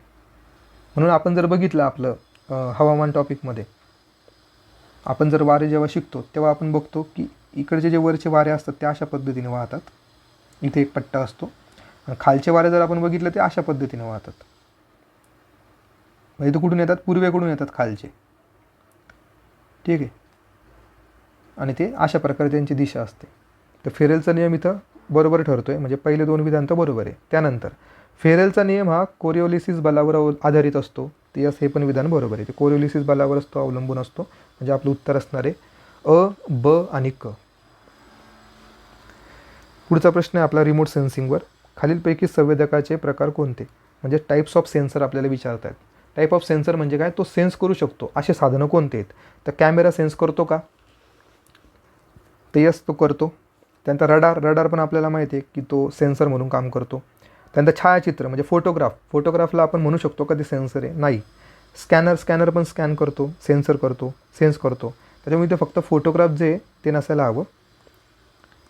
म्हणून आपण जर बघितलं आपलं हवामान टॉपिकमध्ये आपण जर वारे जेव्हा शिकतो तेव्हा आपण बघतो की इकडचे जे वरचे वारे असतात ते अशा पद्धतीने वाहतात. इथे एक पट्टा असतो. आणि खालचे वारे जर आपण बघितलं ते अशा पद्धतीने वाहतात. म्हणजे इथं कुठून येतात? पूर्वेकडून येतात खालचे. ठीक आहे. आणि ते अशा प्रकारे त्यांची दिशा असते. तर फेरेलचा नियम इथं बरोबर ठरतो आहे. म्हणजे पहिले 2 विधान तर बरोबर आहे. त्यानंतर फेरेलचा नियम हा कोरिओलिसिस बलावर आधारित असतो. ते यस, हे पण विधान बरोबर आहे. ते कोरिओलिसिस बलावर असतो, अवलंबून असतो. म्हणजे आपलं उत्तर असणार आहे अ, ब आणि क. पुढचा प्रश्न आहे आपला रिमोट सेन्सिंगवर. खालीलपैकी संवेदकाचे प्रकार कोणते? म्हणजे टाईप्स ऑफ सेन्सर आपल्याला विचारत आहेत. टाईप ऑफ सेन्सर म्हणजे काय? तो सेन्स करू शकतो असे साधनं कोणते आहेत? तर कॅमेरा सेन्स करतो का? ते यस, तो करतो. त्यानंतर रडार पण आपल्याला माहिती आहे की तो सेन्सर म्हणून काम करतो. त्यानंतर छायाचित्र म्हणजे फोटोग्राफला आपण म्हणू शकतो का ते सेन्सर आहे? नाही. स्कॅनर पण स्कॅन करतो, सेन्स करतो. त्याच्यामुळे इथे फक्त फोटोग्राफ जे आहे ते नसायला हवं.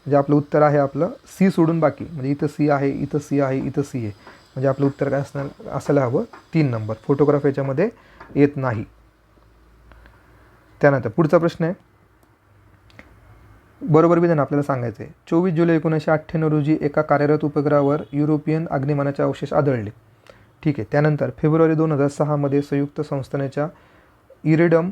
म्हणजे आपलं उत्तर आहे आपलं सी सोडून बाकी, म्हणजे इथं सी आहे, इथं सी आहे, इथं सी आहे, म्हणजे आपलं उत्तर काय असायला हवं 3 नंबर. फोटोग्राफ याच्यामध्ये येत नाही. त्यानंतर पुढचा प्रश्न आहे, बरोबर विधान आपल्याला सांगायचं आहे. 24 जुलै 1998 रोजी एका कार्यरत उपग्रहावर युरोपियन अग्निमानाचे अवशेष आढळले. ठीक आहे. त्यानंतर फेब्रुवारी 2006 संयुक्त संस्थानाच्या इरिडियम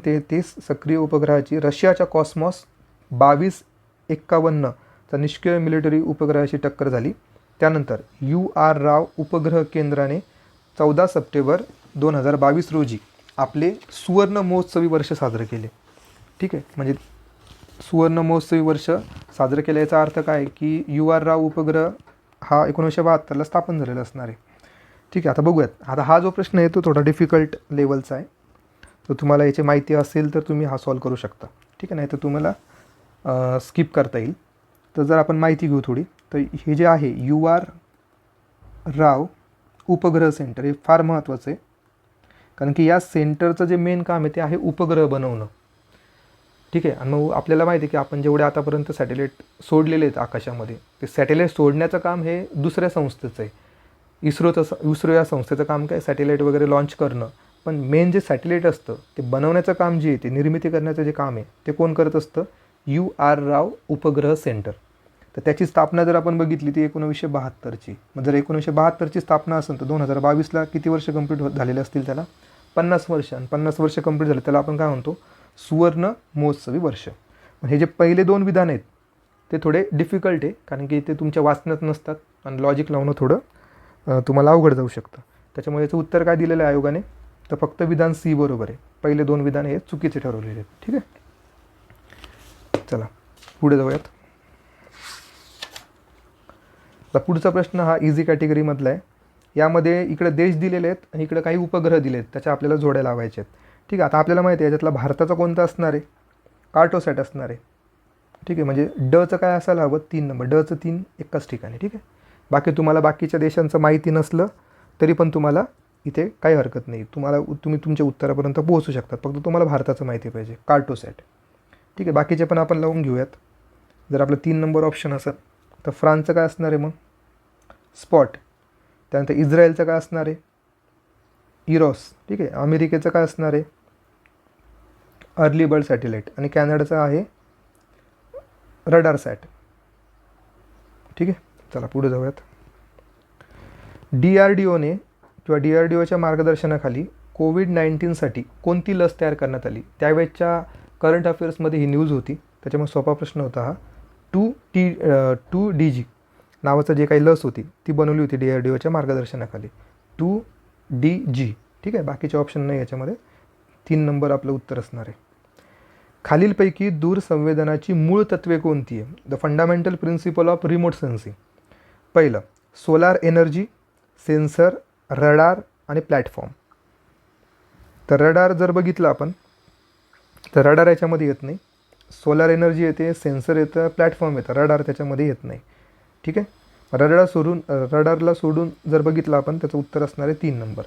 33 सक्रिय उपग्रहाची रशियाच्या कॉस्मॉस 2251 चा निष्क्रिय मिलिटरी उपग्रहाशी टक्कर झाली. त्यानंतर UR राव उपग्रह केंद्राने 14 सप्टेंबर 2022 रोजी आपले सुवर्ण महोत्सवी वर्ष साजरे केले. ठीक आहे. म्हणजे सुवर्ण महोत्सवी वर्ष साजरं केलं याचा अर्थ काय की UR राव उपग्रह हा 1972ला स्थापन झालेला असणार आहे. ठीक आहे. आता बघूयात. आता हा जो प्रश्न आहे तो थोडा डिफिकल्ट लेवलचा आहे. तर तुम्हाला याची माहिती असेल तर तुम्ही हा सॉल्व करू शकता. ठीक आहे. नाही तर तुम्हाला स्किप करता येईल. तर जर आपण माहिती घेऊ थोडी, तर हे जे आहे UR राव उपग्रह सेंटर हे फार महत्त्वाचं आहे. कारण की या सेंटरचं जे मेन काम आहे ते आहे उपग्रह बनवणं. ठीक आहे. आणि मग आपल्याला माहिती आहे की आपण जेवढे आतापर्यंत सॅटेलाईट सोडलेले आहेत आकाशामध्ये, ते सॅटेलाईट सोडण्याचं काम हे दुसऱ्या संस्थेचं आहे. इस्रो या संस्थेचं काम काय, सॅटेलाईट वगैरे लॉन्च करणं. पण मेन जे सॅटेलाईट असतं ते बनवण्याचं काम जे आहे, ते निर्मिती करण्याचं जे काम आहे ते कोण करत असतं, UR राव उपग्रह सेंटर. तर त्याची स्थापना जर आपण बघितली ती 1972ची. मग जर 1972ची स्थापना असेल तर 2022ला किती वर्ष कंप्लीट झालेले असतील त्याला, 50 वर्ष. आणि 50 वर्ष कंप्लीट झाले त्याला आपण काय म्हणतो, सुवर्ण महोत्सवी वर्ष. हे जे पहिले 2 विधान आहेत ते थोडे डिफिकल्ट आहे, कारण की ते तुमच्या वाचण्यात नसतात आणि लॉजिक लावणं थोडं तुम्हाला अवघड जाऊ शकतं. त्याच्यामुळे याचं उत्तर काय दिलेलं आहे आयोगाने, तर फक्त विधान सी बरोबर आहे. पहिले 2 विधान हे चुकीचे ठरवलेले आहेत. ठीक आहे. चला पुढे जाऊयात. आता पुढचा प्रश्न हा इझी कॅटेगरीमधला आहे. यामध्ये इकडे देश दिलेले आहेत आणि इकडे काही उपग्रह दिले आहेत, त्याच्या आपल्याला जोड्या लावायच्या आहेत. ठीक आहे. आता आपल्याला माहिती आहे याच्यातला भारताचा कोणता असणार आहे, कार्टोसॅट असणार आहे. ठीक आहे. म्हणजे डचं काय असायला हवं, 3 नंबर. डचं 3 एकाच ठिकाणी. ठीक आहे. बाकी तुम्हाला बाकीच्या देशांचं माहिती नसलं तरी पण तुम्हाला इथे काही हरकत नाही, तुम्ही तुमच्या उत्तरापर्यंत पोहोचू शकतात. फक्त तुम्हाला भारताचं माहिती पाहिजे, कार्टोसॅट. ठीक आहे. बाकीचे पण आपण लावून घेऊयात. जर आपलं 3 नंबर ऑप्शन असेल तर फ्रान्सचं काय असणार आहे मग, स्पॉट. त्यानंतर इस्रायलचं काय असणार आहे, इरॉस. ठीक आहे. अमेरिकेचं काय असणार आहे, अर्ली बर्ड सॅटेलाईट. आणि कॅनडाचं आहे रडारसॅट. ठीक आहे. चला पुढे जाऊयात. DRDOने किंवा DRDOच्या मार्गदर्शनाखाली कोविड-19साठी कोणती लस तयार करण्यात आली. त्यावेळेच्या करंट अफेअर्समध्ये ही न्यूज होती, त्याच्यामुळे सोपा प्रश्न होता हा. 2DG नावाचं जे काही लस होती ती बनवली होती DRDOच्या मार्गदर्शनाखाली. 2DG. ठीक आहे. बाकीचे ऑप्शन नाही याच्यामध्ये. 3 नंबर आपलं उत्तर असणार आहे. खालीलपैकी दूरसंवेदनाची मूळ तत्त्वे कोणती आहे. The fundamental principle of remote sensing. पहिलं सोलार एनर्जी, सेन्सर, रडार आणि प्लॅटफॉर्म. तर रडार जर बघितलं आपण तर रडार याच्यामध्ये येत नाही. सोलार एनर्जी येते, सेन्सर येतं, प्लॅटफॉर्म येतं, रडार त्याच्यामध्ये येत नाही. ठीक आहे. रडारला सोडून जर बघितलं आपण त्याचं उत्तर असणार आहे 3 नंबर.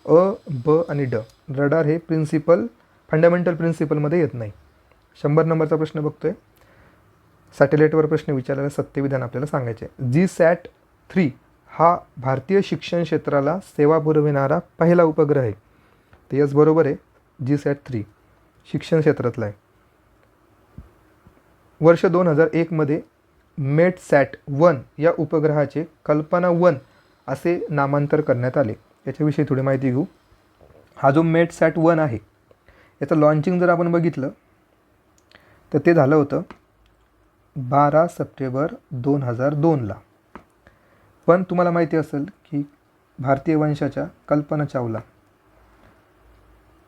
अ, ब आणि ड. रडार हे फंडामेंटल प्रिन्सिपलमध्ये येत नाही. 100 नंबरचा प्रश्न बघतोय. सॅटेलाईटवर प्रश्न विचारलेला सत्यविधान आपल्याला सांगायचे. GSAT-3 हा भारतीय शिक्षण क्षेत्राला सेवा पुरविणारा पहिला उपग्रह आहे. तर यस बरोबर आहे. GSAT-3 शिक्षण क्षेत्रातला आहे. वर्ष 2001 METSAT-1 या उपग्रहाचे कल्पना-1 असे नामांतर करण्यात आले. याच्याविषयी थोडी माहिती घेऊ. हा जो METSAT-1 आहे याचं लॉन्चिंग जर आपण बघितलं तर ते झालं होतं 12 सप्टेंबर 2002ला. पण तुम्हाला माहिती असेल की भारतीय वंशाच्या कल्पना चावला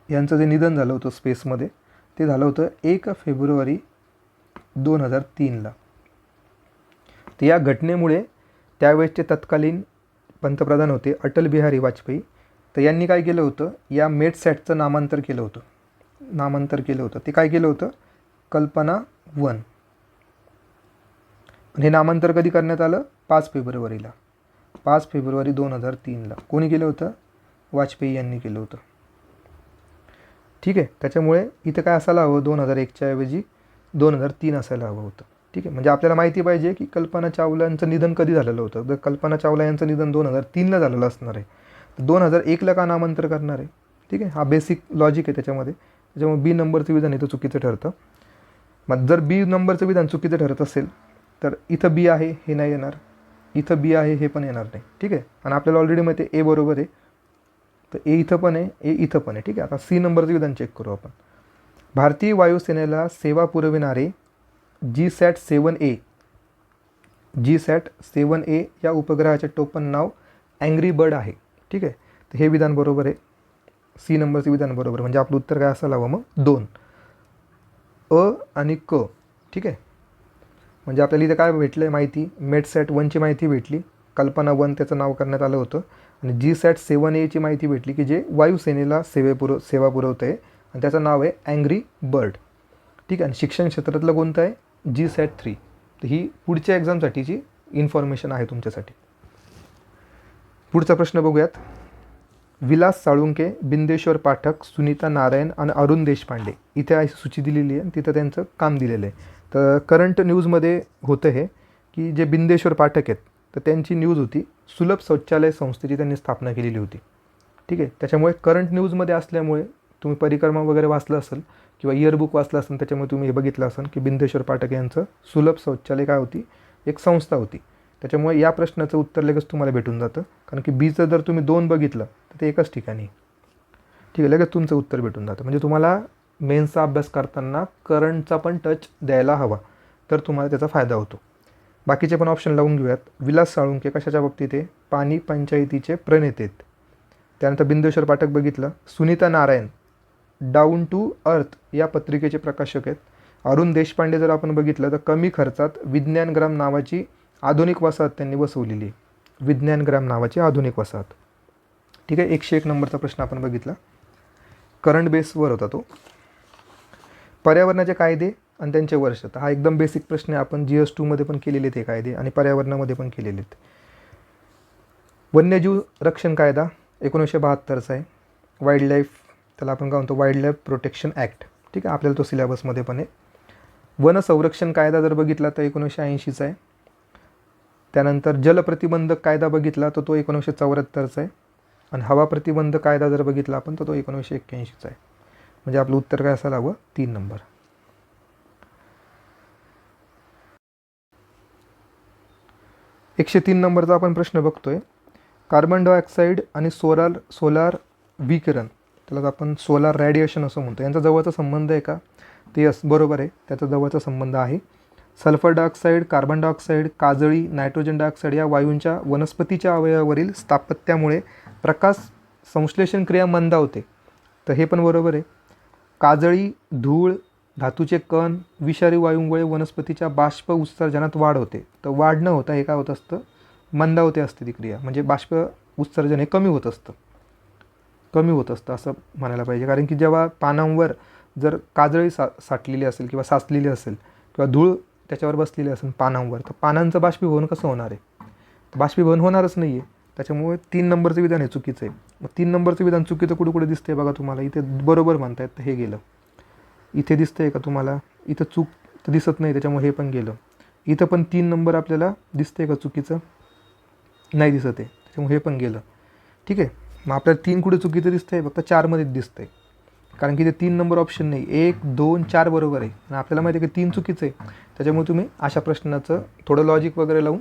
यांचं जे निधन झालं होतं स्पेसमध्ये ते झालं होतं 1 फेब्रुवारी 2003ला. तर या घटनेमुळे त्यावेळेसचे तत्कालीन पंतप्रधान होते अटल बिहारी वाजपेयी. तर यांनी काय केलं होतं, या METSATचं नामांतर केलं होतं. ते काय केलं होतं, कल्पना-1. हे नामांतर कधी करण्यात आलं, 5 फेब्रुवारीला. 5 फेब्रुवारी 2003ला. कोणी केलं होतं, वाजपेयी यांनी केलं होतं. ठीक आहे. त्याच्यामुळे इथं काय असायला हवं, 2001च्या ऐवजी 2003 असायला हवं होतं. ठीक आहे. म्हणजे आपल्याला माहिती पाहिजे की कल्पना चावलांचं निधन कधी झालेलं होतं. जर कल्पना चावला यांचं निधन 2003ला झालेलं असणार आहे, तर 2001ला का नामांतर करणार आहे. ठीक आहे. हा बेसिक लॉजिक आहे त्याच्यामध्ये. त्याच्यामुळे बी नंबरचं विधान इथं चुकीचं ठरतं. मग जर बी नंबरचं विधान चुकीचं ठरत असेल तर इथं बी आहे हे नाही येणार, इथं बी आहे हे पण येणार नाही. ठीक आहे. आणि आपल्याला ऑलरेडी माहिती आहे ए बरोबर आहे, तर ए इथं पण आहे, ए इथं पण आहे. ठीक आहे. आता सी नंबरचं विधान चेक करू आपण. भारतीय वायुसेनेला सेवा पुरविणारे GSAT-7A GSAT-7A या उपग्रहाचे टोपण नाव अँग्री बर्ड आहे. ठीक आहे. तर हे विधान बरोबर आहे, सी नंबरचं विधान बरोबर. म्हणजे आपलं उत्तर काय असायला हवं मग 2 अ आणि क. ठीक आहे. म्हणजे आपल्याला इथं काय भेटलं आहे माहिती, METSAT-1ची माहिती भेटली, कल्पना 1 त्याचं नाव करण्यात आलं होतं, आणि GSAT-7Aची माहिती भेटली की जे वायुसेनेला सेवा पुरवतं आहे आणि त्याचं नाव आहे अँग्री बर्ड. ठीक आहे. आणि शिक्षण क्षेत्रातलं कोणतं आहे, GSAT-3. तर ही पुढच्या एक्झामसाठीची इन्फॉर्मेशन आहे तुमच्यासाठी. पुढचा प्रश्न बघूयात. विलास साळुंके, बिंदेश्वर पाठक, सुनीता नारायण आणि अरुण देशपांडे इथे अशी सूची दिलेली आहे आणि तिथं त्यांचं काम दिलेलं आहे. तर करंट न्यूजमध्ये होतं हे की जे बिंदेश्वर पाठक आहेत तर त्यांची न्यूज होती सुलभ शौचालय संस्थेची त्यांनी स्थापना केलेली होती. ठीक आहे. त्याच्यामुळे करंट न्यूजमध्ये असल्यामुळे तुम्ही परिक्रमा वगैरे वाचलं असेल किंवा इयरबुक वाचलं असेल, त्याच्यामुळे तुम्ही हे बघितलं असेल की बिंदेश्वर पाठक यांचं सुलभ शौचालय काय होती, एक संस्था होती. त्याच्यामुळे या प्रश्नाचं उत्तर लगेच तुम्हाला भेटून जातं, कारण की बीचं जर तुम्ही 2 बघितलं तर ते एकच ठिकाणी. ठीक आहे. लगेच तुमचं उत्तर भेटून जातं. म्हणजे तुम्हाला मेन्सचा अभ्यास करताना करंटचा पण टच द्यायला हवा, तर तुम्हाला त्याचा फायदा होतो. बाकीचे पण ऑप्शन लावून घेऊयात. विलास साळुंके कशाच्या बाबतीत आहे, पाणी पंचायतीचे प्रणेते आहेत. त्यानंतर बिंदेश्वर पाठक बघितलं. Sunita Narayan down to earth या पत्रिकेचे प्रकाशक आहेत. अरुण देशपांडे जर आपण बघितलं तर कमी खर्चात विज्ञानग्राम नावाची आधुनिक वसाहत त्यांनी बसवलेली आहे. विज्ञानग्राम नावाची आधुनिक वसाहत. ठीक आहे. 101 नंबरचा प्रश्न आपण बघितला, करंट बेसवर होता तो. पर्यावरणाचे कायदे आणि त्यांचे वर्ष. तर हा एकदम बेसिक प्रश्न आहे, आपण GS2 पण केलेले ते कायदे आणि पर्यावरणामध्ये पण केलेले आहेत. वन्यजीव रक्षण कायदा 1972चा आहे. वाईल्ड लाईफ, त्याला आपण काय म्हणतो, वाईल्ड लाईफ प्रोटेक्शन ॲक्ट. ठीक आहे. आपल्याला तो सिलेबसमध्ये पण आहे. वन संरक्षण कायदा जर बघितला तर 1980चा आहे. त्यानंतर जल प्रतिबंधक कायदा बघितला तर तो 1974चा आहे. आणि हवा प्रतिबंध कायदा जर बघितला आपण तर तो 1981चा आहे. म्हणजे आपलं उत्तर काय असायला हवं, 3 नंबर. एकशे 3 नंबरचा आपण प्रश्न बघतोय. कार्बन डायऑक्साईड आणि सोलार विकिरण, त्याला आपण सोलार रेडिएशन असं म्हणतो, यांचा जवळचा संबंध आहे का, ते यस बरोबर आहे, त्याचा जवळचा संबंध आहे. सल्फर डायऑक्साईड, कार्बन डायऑक्साईड, काजळी, नायट्रोजन डायऑक्साईड या वायूंच्या वनस्पतीच्या अवयवावरील स्थापत्यामुळे प्रकाश संश्लेषण क्रिया मंदावते, तर हे पण बरोबर आहे. काजळी, धूळ, धातूचे कण, विषारी वायूंमुळे वनस्पतीच्या बाष्प उत्सर्जनात वाढ होते. तर वाढ न होता हे काय होत असतं, मंदावते असते ती क्रिया. म्हणजे बाष्प उत्सर्जन हे कमी होत असतं असं म्हणायला पाहिजे. कारण की जेव्हा पानांवर जर काजळी साठलेली असेल किंवा साचलेली असेल किंवा धूळ त्याच्यावर बसलेली असेल पानांवर, तर पानांचं बाष्पीभवन कसं होणार आहे, बाष्पीभवन होणारच नाही आहे. त्याच्यामुळे 3 नंबरचं विधान हे चुकीचं आहे. मग 3 नंबरचं विधान चुकीचं कुठे दिसतंय बघा तुम्हाला, इथे बरोबर म्हणतायत तर हे गेलं. इथे दिसतंय का तुम्हाला, इथं चूक तर दिसत नाही, त्याच्यामुळे हे पण गेलं. इथं पण 3 नंबर आपल्याला दिसतंय का चुकीचं, नाही दिसत आहे, त्याच्यामुळे हे पण गेलं. ठीक आहे. मग आपल्याला 3 कुठे चुकीचं दिसतंय, फक्त 4मध्येच दिसतंय, कारण की ते 3 नंबर ऑप्शन नाही, 1, 2, 4 बरोबर आहे. आणि आपल्याला माहिती आहे की 3 चुकीचं आहे. त्याच्यामुळे तुम्ही अशा प्रश्नाचं थोडं लॉजिक वगैरे लावून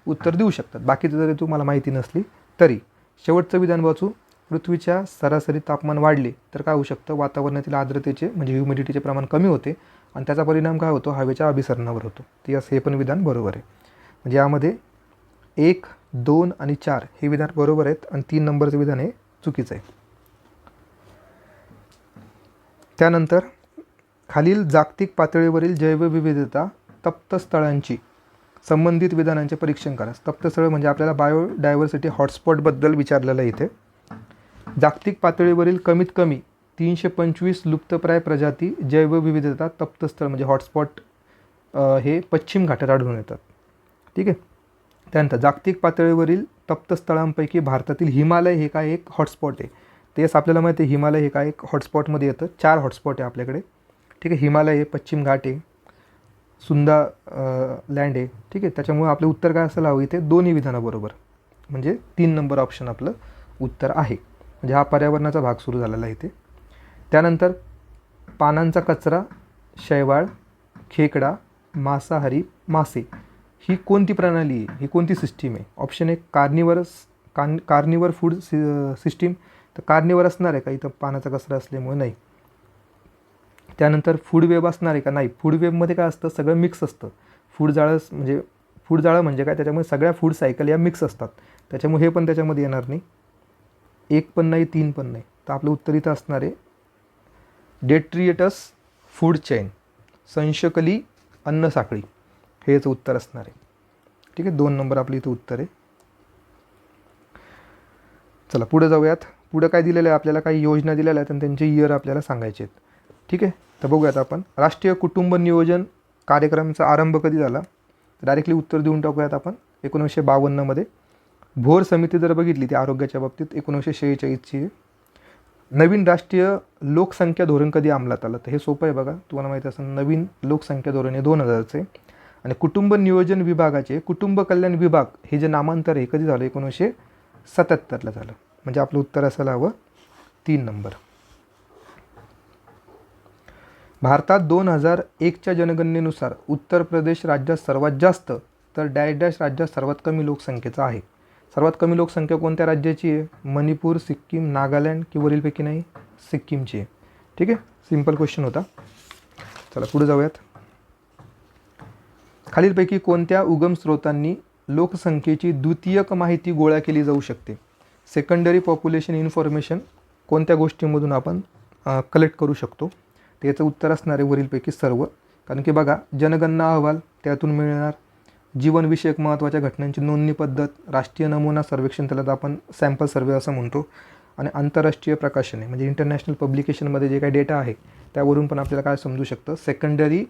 उत्तर देऊ शकतात. बाकीचं जरी तुम्हाला माहिती नसली तरी. शेवटचं विधान वाचू. पृथ्वीच्या सरासरी तापमान वाढले तर काय होऊ शकतं, वातावरणातील आर्द्रतेचे म्हणजे ह्युमिडिटीचे प्रमाण कमी होते आणि त्याचा परिणाम काय होतो, हवेच्या अभिसरणावर होतो. तर यस हे पण विधान बरोबर आहे. म्हणजे यामध्ये 1, 2 आणि 4 हे विधान बरोबर आहेत आणि 3 नंबरचं विधान हे चुकीचं आहे. त्यानंतर खालील जागतिक पातळीवरील जैवविविधता तप्तस्थळांची संबंधित विधानांचे परीक्षण करा. तप्तस्थळ म्हणजे आपल्याला बायोडायव्हर्सिटी हॉटस्पॉटबद्दल विचारलेलं आहे इथे. जागतिक पातळीवरील कमीत कमी 325 लुप्तप्राय प्रजाती जैवविविधता तप्तस्थळ म्हणजे हॉटस्पॉट हे पश्चिम घाटात आढळून येतात. ठीक आहे. त्यानंतर जागतिक पातळीवरील तप्तस्थळांपैकी भारतातील हिमालय हे काय एक हॉटस्पॉट आहे. तेच आपल्याला माहिती आहे हिमालय हे काय एक हॉटस्पॉटमध्ये येतं. 4 हॉटस्पॉट आहे आपल्याकडे. ठीक आहे, हिमालय आहे, पश्चिम घाट आहे, सुंदा लँड आहे. ठीक आहे, त्याच्यामुळे आपलं उत्तर काय असायला हवं इथे दोन्ही विधानाबरोबर, म्हणजे 3 नंबर ऑप्शन आपलं उत्तर आहे. म्हणजे हा पर्यावरणाचा भाग सुरू झालेला आहे इथे. त्यानंतर पानांचा कचरा, शैवाल, खेकडा, मांसाहारी मासे ही कोणती प्रणाली आहे, ही कोणती सिस्टीम आहे? Option 1 carnivore food system. तर कार्निवर असणार आहे का इथं पानाचा कचरा असल्यामुळे? नाही. त्यानंतर फूड वेब असणार आहे का? नाही. फूड वेबमध्ये काय असतं, सगळं मिक्स असतं. फूड जाळं म्हणजे काय, त्याच्यामुळे सगळ्या फूड सायकल या मिक्स असतात, त्याच्यामुळे हे पण त्याच्यामध्ये येणार नाही. 1 पण नाही, 3 पण नाही. तर आपलं उत्तर इथं असणार आहे डेट्रिएटस फूड चेन, संशकली अन्न साखळी, हे याचं उत्तर असणार आहे. ठीक आहे, 2 नंबर आपलं इथं उत्तर आहे. चला पुढे जाऊयात. पुढं काय दिलेलं आहे आपल्याला, काही योजना दिलेल्या आहेत आणि त्यांचे इयर आपल्याला सांगायचे आहेत. ठीक आहे, तर बघूयात आपण. राष्ट्रीय कुटुंब नियोजन कार्यक्रमाचा आरंभ कधी झाला? डायरेक्टली उत्तर देऊन टाकूयात आपण. 1952मध्ये. भोर समिती जर बघितली ती आरोग्याच्या बाबतीत 1946ची आहे. नवीन राष्ट्रीय लोकसंख्या धोरण कधी अंमलात आलं? तर हे सोपं आहे बघा, तुम्हाला माहिती असेल. नवीन लोकसंख्या धोरण हे 2000चे. आणि कुटुंब नियोजन विभागाचे कुटुंब कल्याण विभाग हे जे नामांतर आहे कधी झालं? 1977ला झालं. म्हणजे आपलं उत्तर असायला हवं 3 नंबर. भारतात 2001च्या जनगणनेनुसार उत्तर प्रदेश राज्यात सर्वात जास्त तर डॅश डॅश राज्यात सर्वात कमी लोकसंख्येचा आहे. सर्वात कमी लोकसंख्या कोणत्या राज्याची आहे? मणिपूर, सिक्कीम, नागालँड की वरीलपैकी नाही? सिक्कीमची आहे. ठीक आहे, सिंपल क्वेश्चन होता. चला पुढे जाऊयात. खालीलपैकी कोणत्या उगम स्रोतांनी लोकसंख्येची द्वितीयक माहिती गोळा केली जाऊ शकते? सेकंडरी पॉप्युलेशन इन्फॉर्मेशन कोणत्या गोष्टींमधून आपण कलेक्ट करू शकतो? त्याचं उत्तर असणार आहे वरीलपैकी सर्व. कारण की बघा, जनगणना अहवाल त्यातून मिळणार, जीवनविषयक महत्त्वाच्या घटनांची नोंदणी पद्धत, राष्ट्रीय नमुना सर्वेक्षण, त्याला आपण सॅम्पल सर्वे असं म्हणतो, आणि आंतरराष्ट्रीय प्रकाशने म्हणजे इंटरनॅशनल पब्लिकेशनमध्ये जे काही डेटा आहे त्यावरून पण आपल्याला काय समजू शकतं? Secondary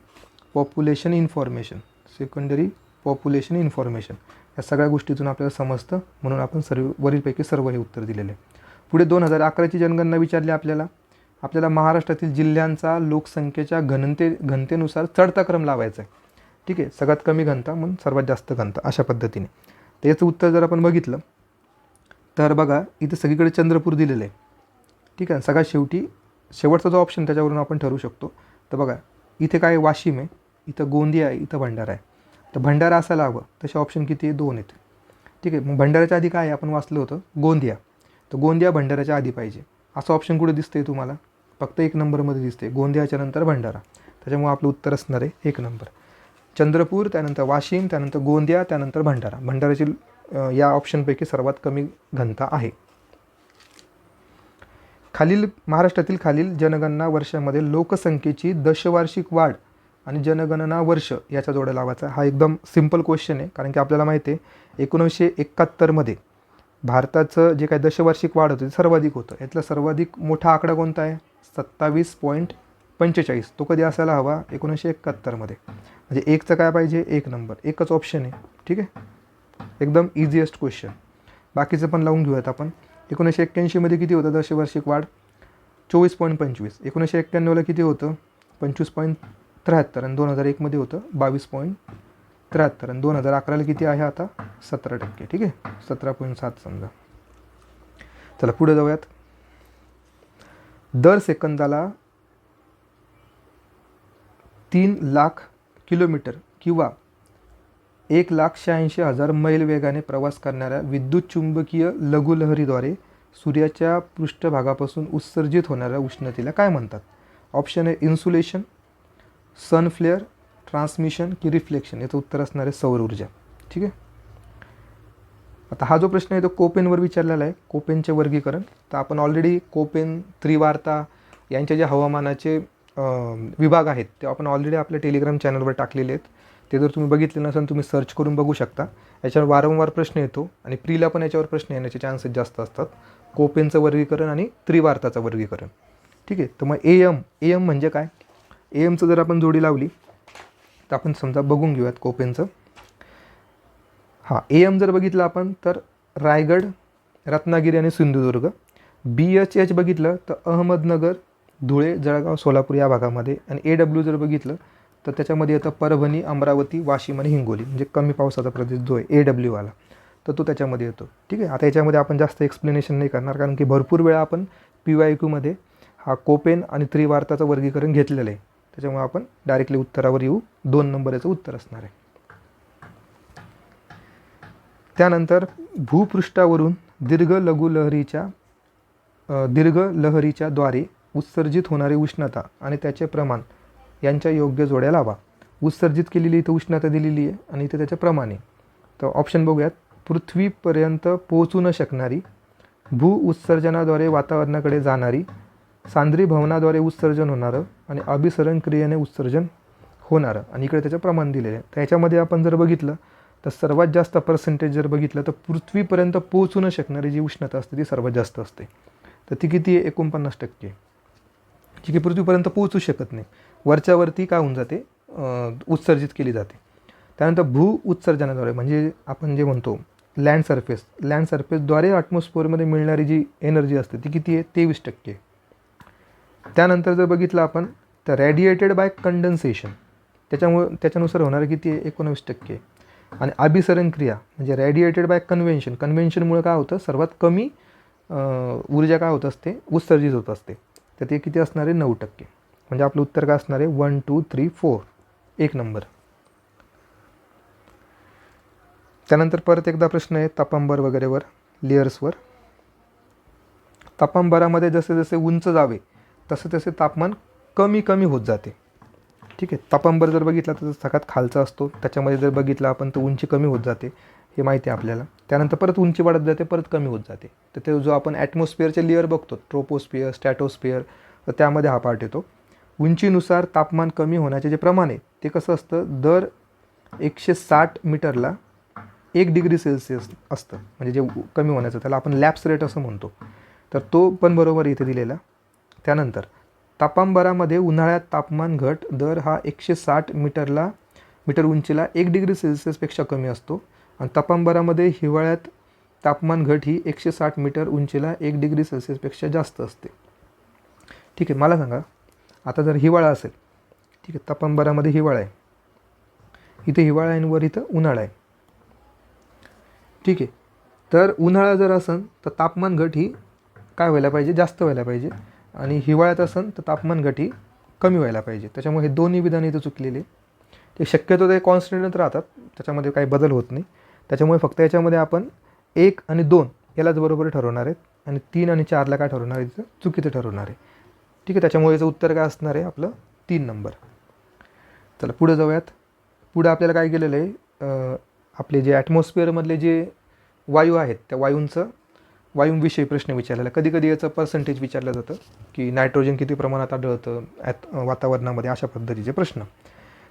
population information. या सगळ्या गोष्टीतून आपल्याला समजतं, म्हणून आपण वरीलपैकी सर्व हे उत्तर दिलेले आहे. पुढे 2011ची जनगणना विचारली आपल्याला महाराष्ट्रातील जिल्ह्यांचा लोकसंख्येच्या घनतेनुसार चढता क्रम लावायचा आहे. ठीक आहे, सगळ्यात कमी घनता म्हणून सर्वात जास्त घनता, अशा पद्धतीने. तर याचं उत्तर जर आपण बघितलं तर बघा, इथं सगळीकडे चंद्रपूर दिलेलं आहे. ठीक आहे, सगळ्यात शेवटचा जो ऑप्शन त्याच्यावरून आपण ठरवू शकतो. तर बघा, इथे काय वाशिम आहे, इथं गोंदिया आहे, इथं भंडारा आहे. तर भंडारा असायला हवं, तसे ऑप्शन किती आहे? 2 आहेत. ठीक आहे, मग भंडाराच्या आधी काय आहे आपण वाचलं होतं? गोंदिया. तर गोंदिया भंडाराच्या आधी पाहिजे, असं ऑप्शन कुठे दिसतंय तुम्हाला? फक्त 1 नंबरमध्ये दिसते, गोंदियाच्या नंतर भंडारा. त्याच्यामुळे आपलं उत्तर असणार आहे 1 नंबर. चंद्रपूर, त्यानंतर वाशिम, त्यानंतर गोंदिया, त्यानंतर भंडारा. भंडाराची या ऑप्शनपैकी सर्वात कमी घनता आहे. महाराष्ट्रातील खालील जनगणना वर्षामध्ये लोकसंख्येची दशवार्षिक वाढ आणि जनगणना वर्ष याचा जोड्या लावायचा. हा एकदम सिंपल क्वेश्चन आहे, कारण की आपल्याला माहिती आहे 1971मध्ये भारताचं जे काही दशवार्षिक वाढ होतं ते सर्वाधिक होतं. यातला सर्वाधिक मोठा आकडा कोणता आहे? 27.45. तो कधी असायला हवा? 1971मध्ये. म्हणजे 1चं काय पाहिजे? 1 नंबर. एकच ऑप्शन आहे. ठीक आहे, एकदम इझिएस्ट क्वेश्चन. बाकीचं पण लावून घेऊयात आपण. 1981मध्ये किती होतं दशवार्षिक वाढ? 24.25. 1991ला किती होतं? 25.73. आणि 2001मध्ये होतं 22.73. आणि 2011ला किती आहे आता? 17%. ठीक आहे, 17.7 समजा. चला पुढे जाऊयात. दर सेकंदाला 3 लाख किलोमीटर किंवा 1,86,000 मैल वेगाने प्रवास करणाऱ्या विद्युत चुंबकीय लघुलहरीद्वारे सूर्याच्या पृष्ठभागापासून उत्सर्जित होणाऱ्या उष्णतेला काय म्हणतात? ऑप्शन आहे इन्सुलेशन, सन फ्लेअर, ट्रान्समिशन की रिफ्लेक्शन. याचं उत्तर असणार आहे सौर ऊर्जा. ठीक आहे, आता हा जो प्रश्न आहे तो कोपेनवर विचारलेला आहे, कोपेनचे वर्गीकरण. तर आपण ऑलरेडी कोपेन, त्रिवार्ता यांच्या जे हवामानाचे विभाग आहेत ते आपण ऑलरेडी आपल्या टेलिग्राम चॅनलवर टाकलेले आहेत. ते जर तुम्ही बघितले नसेल तुम्ही सर्च करून बघू शकता. याच्यावर वारंवार प्रश्न येतो आणि प्रीला पण याच्यावर प्रश्न येण्याचे चान्सेस जास्त असतात. कोपेनचं वर्गीकरण आणि त्रिवार्ताचं वर्गीकरण. ठीक आहे, तर मग एम म्हणजे काय? एमचं जर आपण जोडी लावली तर आपण समजा बघून घेऊयात कोपेनचं. हां, एम जर बघितलं आपण तर रायगड, रत्नागिरी आणि सिंधुदुर्ग. BHH बघितलं तर अहमदनगर, धुळे, जळगाव, सोलापूर या भागामध्ये. आणि AW जर बघितलं तर त्याच्यामध्ये येतं परभणी, अमरावती, वाशिम आणि हिंगोली, म्हणजे कमी पावसाचा प्रदेश जो आहे AW वाला, तर तो त्याच्यामध्ये येतो. ठीक आहे. आता याच्यामध्ये आपण जास्त एक्सप्लेनेशन नाही करणार, कारण की भरपूर वेळा आपण PYQमध्ये हा कोपेन आणि त्रिवार्ताचं वर्गीकरण घेतलेलं आहे. त्याच्यामुळे आपण डायरेक्टली उत्तरावर येऊ. 2 नंबर याचं उत्तर असणार आहे. त्यानंतर भूपृष्ठावरून दीर्घ लहरीच्या द्वारे उत्सर्जित होणारी उष्णता आणि त्याचे प्रमाण यांच्या योग्य जोड्या लावा. उत्सर्जित केलेली इथं उष्णता दिलेली आहे आणि इथे त्याचे प्रमाण आहे. तर ऑप्शन बघूयात. पृथ्वीपर्यंत पोहोचू न शकणारी, भू उत्सर्जनाद्वारे वातावरणाकडे जाणारी, सांद्री भवनाद्वारे उत्सर्जन होणारं आणि अभिसरण क्रियेने उत्सर्जन होणारं, आणि इकडे त्याचं प्रमाण दिलेलं आहे. तर याच्यामध्ये आपण जर बघितलं तर सर्वात जास्त पर्सेंटेज जर बघितलं तर पृथ्वीपर्यंत पोहोचू न शकणारी जी उष्णता असते ती सर्वात जास्त असते. तर ती किती आहे? 49%. जी की पृथ्वीपर्यंत पोहोचू शकत नाही, वरच्यावरती काय होऊन जाते, उत्सर्जित केली जाते. त्यानंतर भू उत्सर्जनाद्वारे म्हणजे आपण जे म्हणतो लँड सरफेसद्वारे ॲटमॉस्फिअरमध्ये मिळणारी जी एनर्जी असते ती किती आहे? 23%. त्यानंतर जर बघितलं आपण तर रॅडिएटेड बाय कंडेन्सेशन, त्याच्यानुसार होणारं किती आहे? 19%. आणि अभिसरण क्रिया म्हणजे रॅडिएटेड बाय कन्व्हेन्शनमुळे काय होतं? सर्वात कमी ऊर्जा काय होत असते? उत्सर्जित होत असते. तर ते किती असणार आहे? 9%. म्हणजे आपलं उत्तर काय असणार आहे? 1, 2, 3, 4, 1 नंबर. त्यानंतर परत एकदा प्रश्न आहे तापांबर वगैरेवर, लेयर्सवर. तापांबरामध्ये जसे जसे उंच जावे तसे तसे तापमान कमी कमी होत जाते. ठीक आहे. तापांबर जर बघितला तर सगळ्यात खालचा असतो, त्याच्यामध्ये जर बघितलं आपण तर उंची कमी होत जाते, हे माहिती आहे आपल्याला. त्यानंतर परत उंची वाढत जाते, परत कमी होत जाते. तर ते जो आपण ॲटमॉस्फिअरचे लेअर बघतो, ट्रोपोस्फिअर, स्टॅटोस्फिअर, तर त्यामध्ये हा पार्ट येतो. उंचीनुसार तापमान कमी होण्याचे जे प्रमाण आहे ते कसं असतं? दर 160 मीटरला 1 डिग्री सेल्सिअस असतं, म्हणजे जे कमी होण्याचं त्याला आपण लॅप्स रेट असं म्हणतो. तर तो पण बरोबर इथे दिलेला. त्यानंतर तापांबरामध्ये उन्हाळ्यात तापमान घट दर हा 160 मीटर उंचीला 1 डिग्री सेल्सिअसपेक्षा कमी असतो, आणि तापांबरामध्ये हिवाळ्यात तापमान घट ही 160 मीटर उंचीला 1 डिग्री सेल्सिअसपेक्षा जास्त असते. ठीक आहे. मला सांगा, आता जर हिवाळा असेल, ठीक आहे, तापांबरामध्ये हिवाळा आहे, इथे हिवाळा आहे आणि वर इथं उन्हाळा आहे. ठीक आहे. तर उन्हाळा जर असेल तर तापमान घट ही काय व्हायला पाहिजे? जास्त व्हायला पाहिजे. आणि हिवाळ्यात असेल तर तापमान घट ही कमी व्हायला पाहिजे. त्याच्यामुळे हे दोन्ही विधान इथं चुकलेले. ते शक्यतो ते कॉन्स्टंटच राहतात, त्याच्यामध्ये काही बदल होत नाही. त्याच्यामुळे फक्त याच्यामध्ये आपण 1 आणि 2 यालाच बरोबर ठरवणार आहेत, आणि 3 आणि 4ला काय ठरवणार आहे? इथं चुकीचं ठरवणार आहे. ठीक आहे. त्याच्यामुळे याचं उत्तर काय असणार आहे? आपलं 3 नंबर. चला पुढे जाऊयात. पुढे आपल्याला काय केलेलं आहे? आपले जे ॲटमॉस्फिअरमधले जे वायू आहेत त्या वायूंविषयी प्रश्न विचारलेला. कधी कधी याचं पर्सेंटेज विचारलं जातं की नायट्रोजन किती प्रमाणात आढळतं वातावरणामध्ये, अशा पद्धतीचे प्रश्न.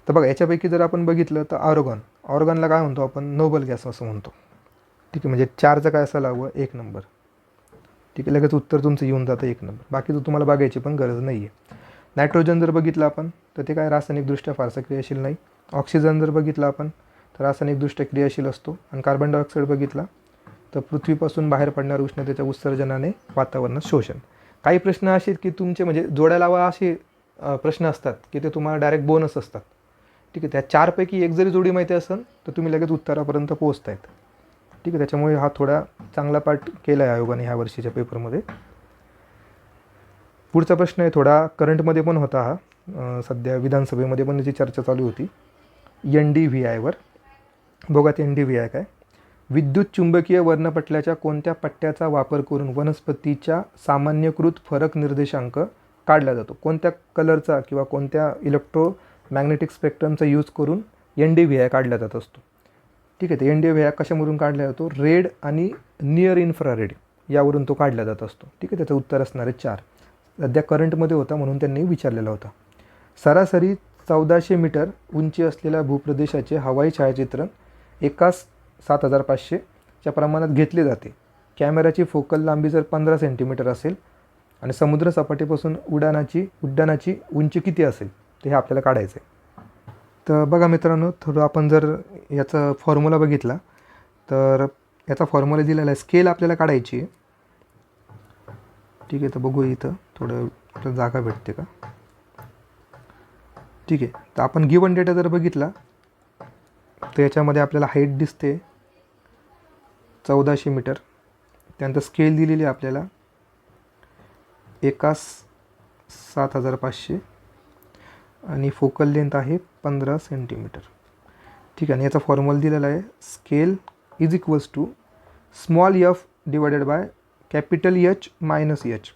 तर बघा, याच्यापैकी जर आपण बघितलं तर ऑर्गनला काय म्हणतो आपण? नोबल गॅस असं म्हणतो. ठीक आहे. म्हणजे 4चं काय असायला हवं? 1 नंबर. ठीक आहे. लगेच उत्तर तुमचं येऊन जातं 1 नंबर. बाकीचं तुम्हाला बघायची पण गरज नाही आहे. नायट्रोजन जर बघितलं आपण तर ते काय रासायनिकदृष्ट्या फारसं क्रियाशील नाही. ऑक्सिजन जर बघितलं आपण तर रासायनिकदृष्ट्या क्रियाशील असतो. आणि कार्बन डायऑक्साईड बघितला तर पृथ्वीपासून बाहेर पडणाऱ्या उष्णतेच्या उत्सर्जनाने वातावरणात शोषण. काही प्रश्न असे की तुमचे म्हणजे जोड्या लावा असे प्रश्न असतात की ते तुम्हाला डायरेक्ट बोनस असतात. ठीक आहे. त्या 4पैकी एक जरी जोडी माहिती असेल तर तुम्ही लगेच उत्तरापर्यंत पोहोचतायत. ठीक आहे. त्याच्यामुळे हा थोडा चांगला पार्ट केला आहे आयोगाने ह्या वर्षीच्या पेपरमध्ये. पुढचा प्रश्न आहे थोडा करंटमध्ये पण होता हा, सध्या विधानसभेमध्ये पण त्याची चर्चा चालू होती. NDVIवर. बघा NDVI काय? विद्युत चुंबकीय वर्णपटलाच्या कोणत्या पट्ट्याचा वापर करून वनस्पतीच्या सामान्यकृत फरक निर्देशांक काढला जातो? कोणत्या कलरचा किंवा कोणत्या इलेक्ट्रोमॅग्नेटिक स्पेक्ट्रमचा यूज करून NDVI काढला जात असतो? ठीक आहे. तर NDVI कशामधून काढला जातो? रेड आणि नियर इन्फ्रारेड यावरून तो काढला जात असतो. ठीक आहे. त्याचं उत्तर असणार आहे 4. सध्या करंटमध्ये होता म्हणून त्यांनी विचारलेला होता. सरासरी 1400 मीटर उंची असलेल्या भूप्रदेशाचे हवाई छायाचित्रण एकाच 7500च्या प्रमाणात घेतले जाते. कॅमेराची फोकल लांबी जर 15 सेंटीमीटर असेल आणि समुद्र सपाटीपासून उड्डाणाची उंची किती असेल ते हे आपल्याला काढायचं आहे. तर बघा मित्रांनो, थोडं आपण जर याचा फॉर्म्युला बघितला तर याचा फॉर्म्युला दिलेला आहे. स्केल आपल्याला काढायची आहे. ठीक आहे, तर बघू इथं थोडं आपल्याला जागा भेटते का. ठीक आहे, तर आपण गिवन डेटा जर बघितला तर याच्यामध्ये आपल्याला हाईट दिसते 1400 मीटर. त्यानंतर स्केल दिलेली आहे आपल्याला 1/7500 आणि फोकल लेंथ आहे 15 सेंटीमीटर. ठीक आहे, आणि याचा फॉर्म्युला दिलेला आहे scale is equals to small F divided by capital H minus H.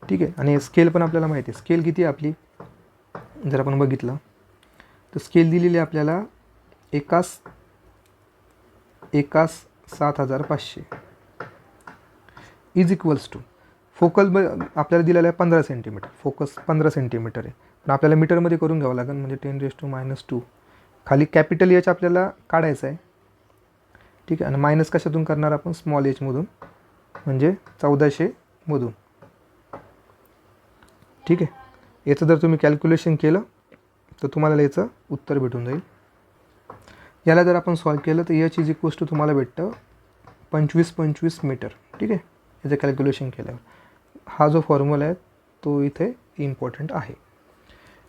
ठीक आहे, आणि स्केल पण आपल्याला माहिती आहे. स्केल किती आहे आपली जर आपण बघितलं तर स्केल दिलेली आहे आपल्याला 1/7500 इज इक्वल्स टू फोकल आपल्याला दिलेला आहे 15 सेंटीमीटर. फोकस 15 सेंटीमीटर आहे, पण आपल्याला मीटरमध्ये करून घ्यावं लागेल, म्हणजे 10⁻². खाली कॅपिटल एच आपल्याला काढायचं आहे. ठीक आहे, आणि मायनस कशातून करणार आपण, स्मॉल एचमधून, म्हणजे 1400 मधून. ठीक आहे, याचं जर तुम्ही कॅल्क्युलेशन केलं तर तुम्हाला याचं उत्तर भेटून जाईल. याला जर आपण सॉल्व केलं तर एच इज इक्वल्स टू तुम्हाला भेटतं 25 मीटर. ठीक आहे, याचं कॅल्क्युलेशन केल्यावर हा जो फॉर्म्युला आहे तो इथे इम्पॉर्टंट आहे.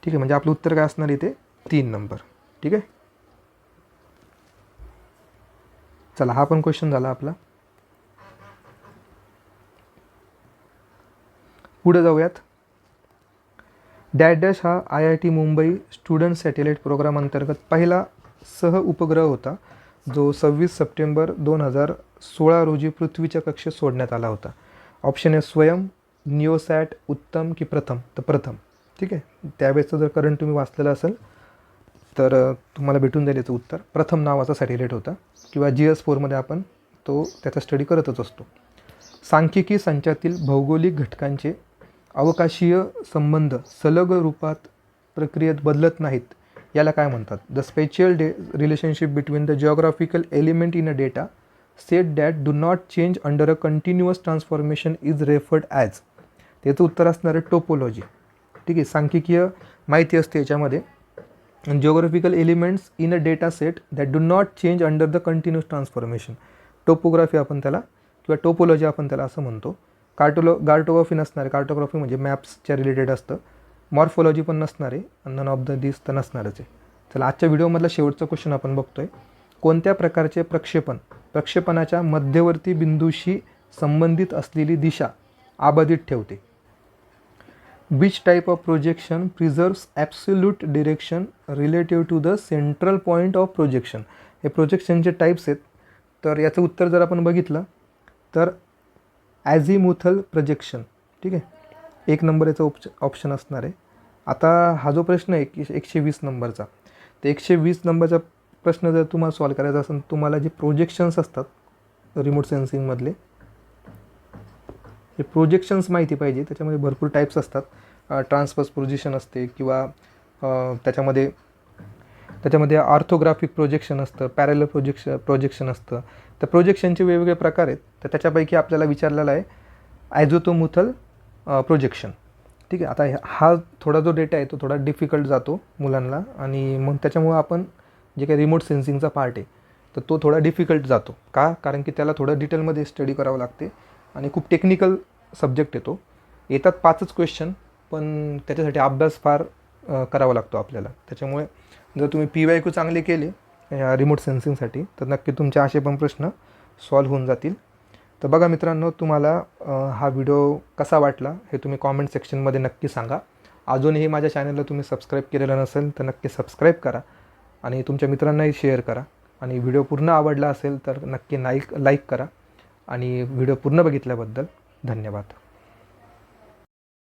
ठीक आहे, म्हणजे आपलं उत्तर काय असणार इथे 3 नंबर. ठीक आहे, चला हा पण क्वेश्चन झाला आपला. पुढे जाऊयात. डॅश हा IIT Mumbai student satellite programme अंतर्गत पहिला सह उपग्रह होता जो 26 सप्टेंबर 2016 रोजी पृथ्वीच्या कक्षेत सोडण्यात आला होता. ऑप्शन आहे स्वयं, निओसॅट, उत्तम की प्रथम. तर प्रथम. ठीक आहे, त्यावेळेचं जर करंट तुम्ही वाचलेलं असेल तर तुम्हाला भेटून जाईल याचं उत्तर. प्रथम नावाचा सॅटेलाईट होता, किंवा GS4 आपण तो त्याचा स्टडी करतच असतो. सांख्यिकी संचातील भौगोलिक घटकांचे अवकाशीय संबंध सलग रूपात प्रक्रियेत बदलत नाहीत, याला काय म्हणतात. The spatial relationship between the geographical element in a data set that do not change under a continuous transformation is referred as. त्याचं उत्तर असणार आहे टोपोलॉजी. ठीक आहे, सांख्यिकीय माहिती असते याच्यामध्ये. Geographical elements in a data set that do not change under the continuous transformation, topography आपण त्याला, किंवा टोपोलॉजी आपण त्याला असं म्हणतो. कार्टोग्राफी नसणार आहे, कार्टोग्राफी म्हणजे मॅप्सच्या रिलेटेड असतं. मॉर्फोलॉजी पण नसणार आहे, नन ऑफ द दिस तर नसणारच आहे. चला आजच्या व्हिडिओमधला शेवटचा क्वेश्चन आपण बघतोय. कोणत्या प्रकारचे प्रक्षेपणाच्या मध्यवर्ती बिंदूशी संबंधित असलेली दिशा अबाधित ठेवते. Which type of projection preserves absolute direction relative to the central point of projection. हे प्रोजेक्शनचे टाईप्स आहेत. तर याचं उत्तर जर आपण बघितलं तर ॲझिमुथल प्रोजेक्शन. ठीक आहे, 1 नंबर याचा ऑप्शन असणार आहे. आता हा जो प्रश्न आहे की 120 नंबरचा, तर 120 नंबरचा प्रश्न जर तुम्हाला सॉल्व करायचा असेल, तुम्हाला जे प्रोजेक्शन्स असतात रिमोट सेन्सिंगमधले, हे प्रोजेक्शन्स माहिती पाहिजे. त्याच्यामध्ये भरपूर टाईप्स असतात. ट्रान्सवर्स प्रोजेक्शन असते, किंवा त्याच्यामध्ये ऑर्थोग्राफिक प्रोजेक्शन असतं, पॅरलल प्रोजेक्शन असतं. तर प्रोजेक्शनचे वेगवेगळे प्रकार आहेत. तर त्याच्यापैकी आपल्याला विचारलेला आहे ॲझोथोमुथल प्रोजेक्शन. ठीक आहे, आता हा थोडा जो डेटा आहे तो थोडा डिफिकल्ट जातो मुलांना, आणि मग त्याच्यामुळं आपण जे काही रिमोट सेन्सिंगचा पार्ट आहे तर तो थोडा डिफिकल्ट जातो. का, कारण की त्याला थोडं डिटेलमध्ये स्टडी करावं लागते आणि खूप टेक्निकल सब्जेक्ट येतो. येतात 5च क्वेश्चन, पण त्याच्यासाठी अभ्यास फार करावा लागतो आपल्याला. त्याच्यामुळे जर तुम्ही PYQ चांगले केले या रिमोट सेन्सिंगसाठी तर नक्की तुमचे असे पण प्रश्न सॉल्व्ह होऊन जातील. तर बघा मित्रांनो, तुम्हाला हा व्हिडिओ कसा वाटला हे तुम्ही कॉमेंट सेक्शनमध्ये नक्की सांगा. अजूनही माझ्या चॅनलला तुम्ही सबस्क्राईब केलेलं नसेल तर नक्की सबस्क्राईब करा आणि तुमच्या मित्रांनाही शेअर करा. आणि व्हिडिओ पूर्ण आवडला असेल तर नक्की लाईक करा. आणि व्हिडिओ पूर्ण बघितल्याबद्दल धन्यवाद.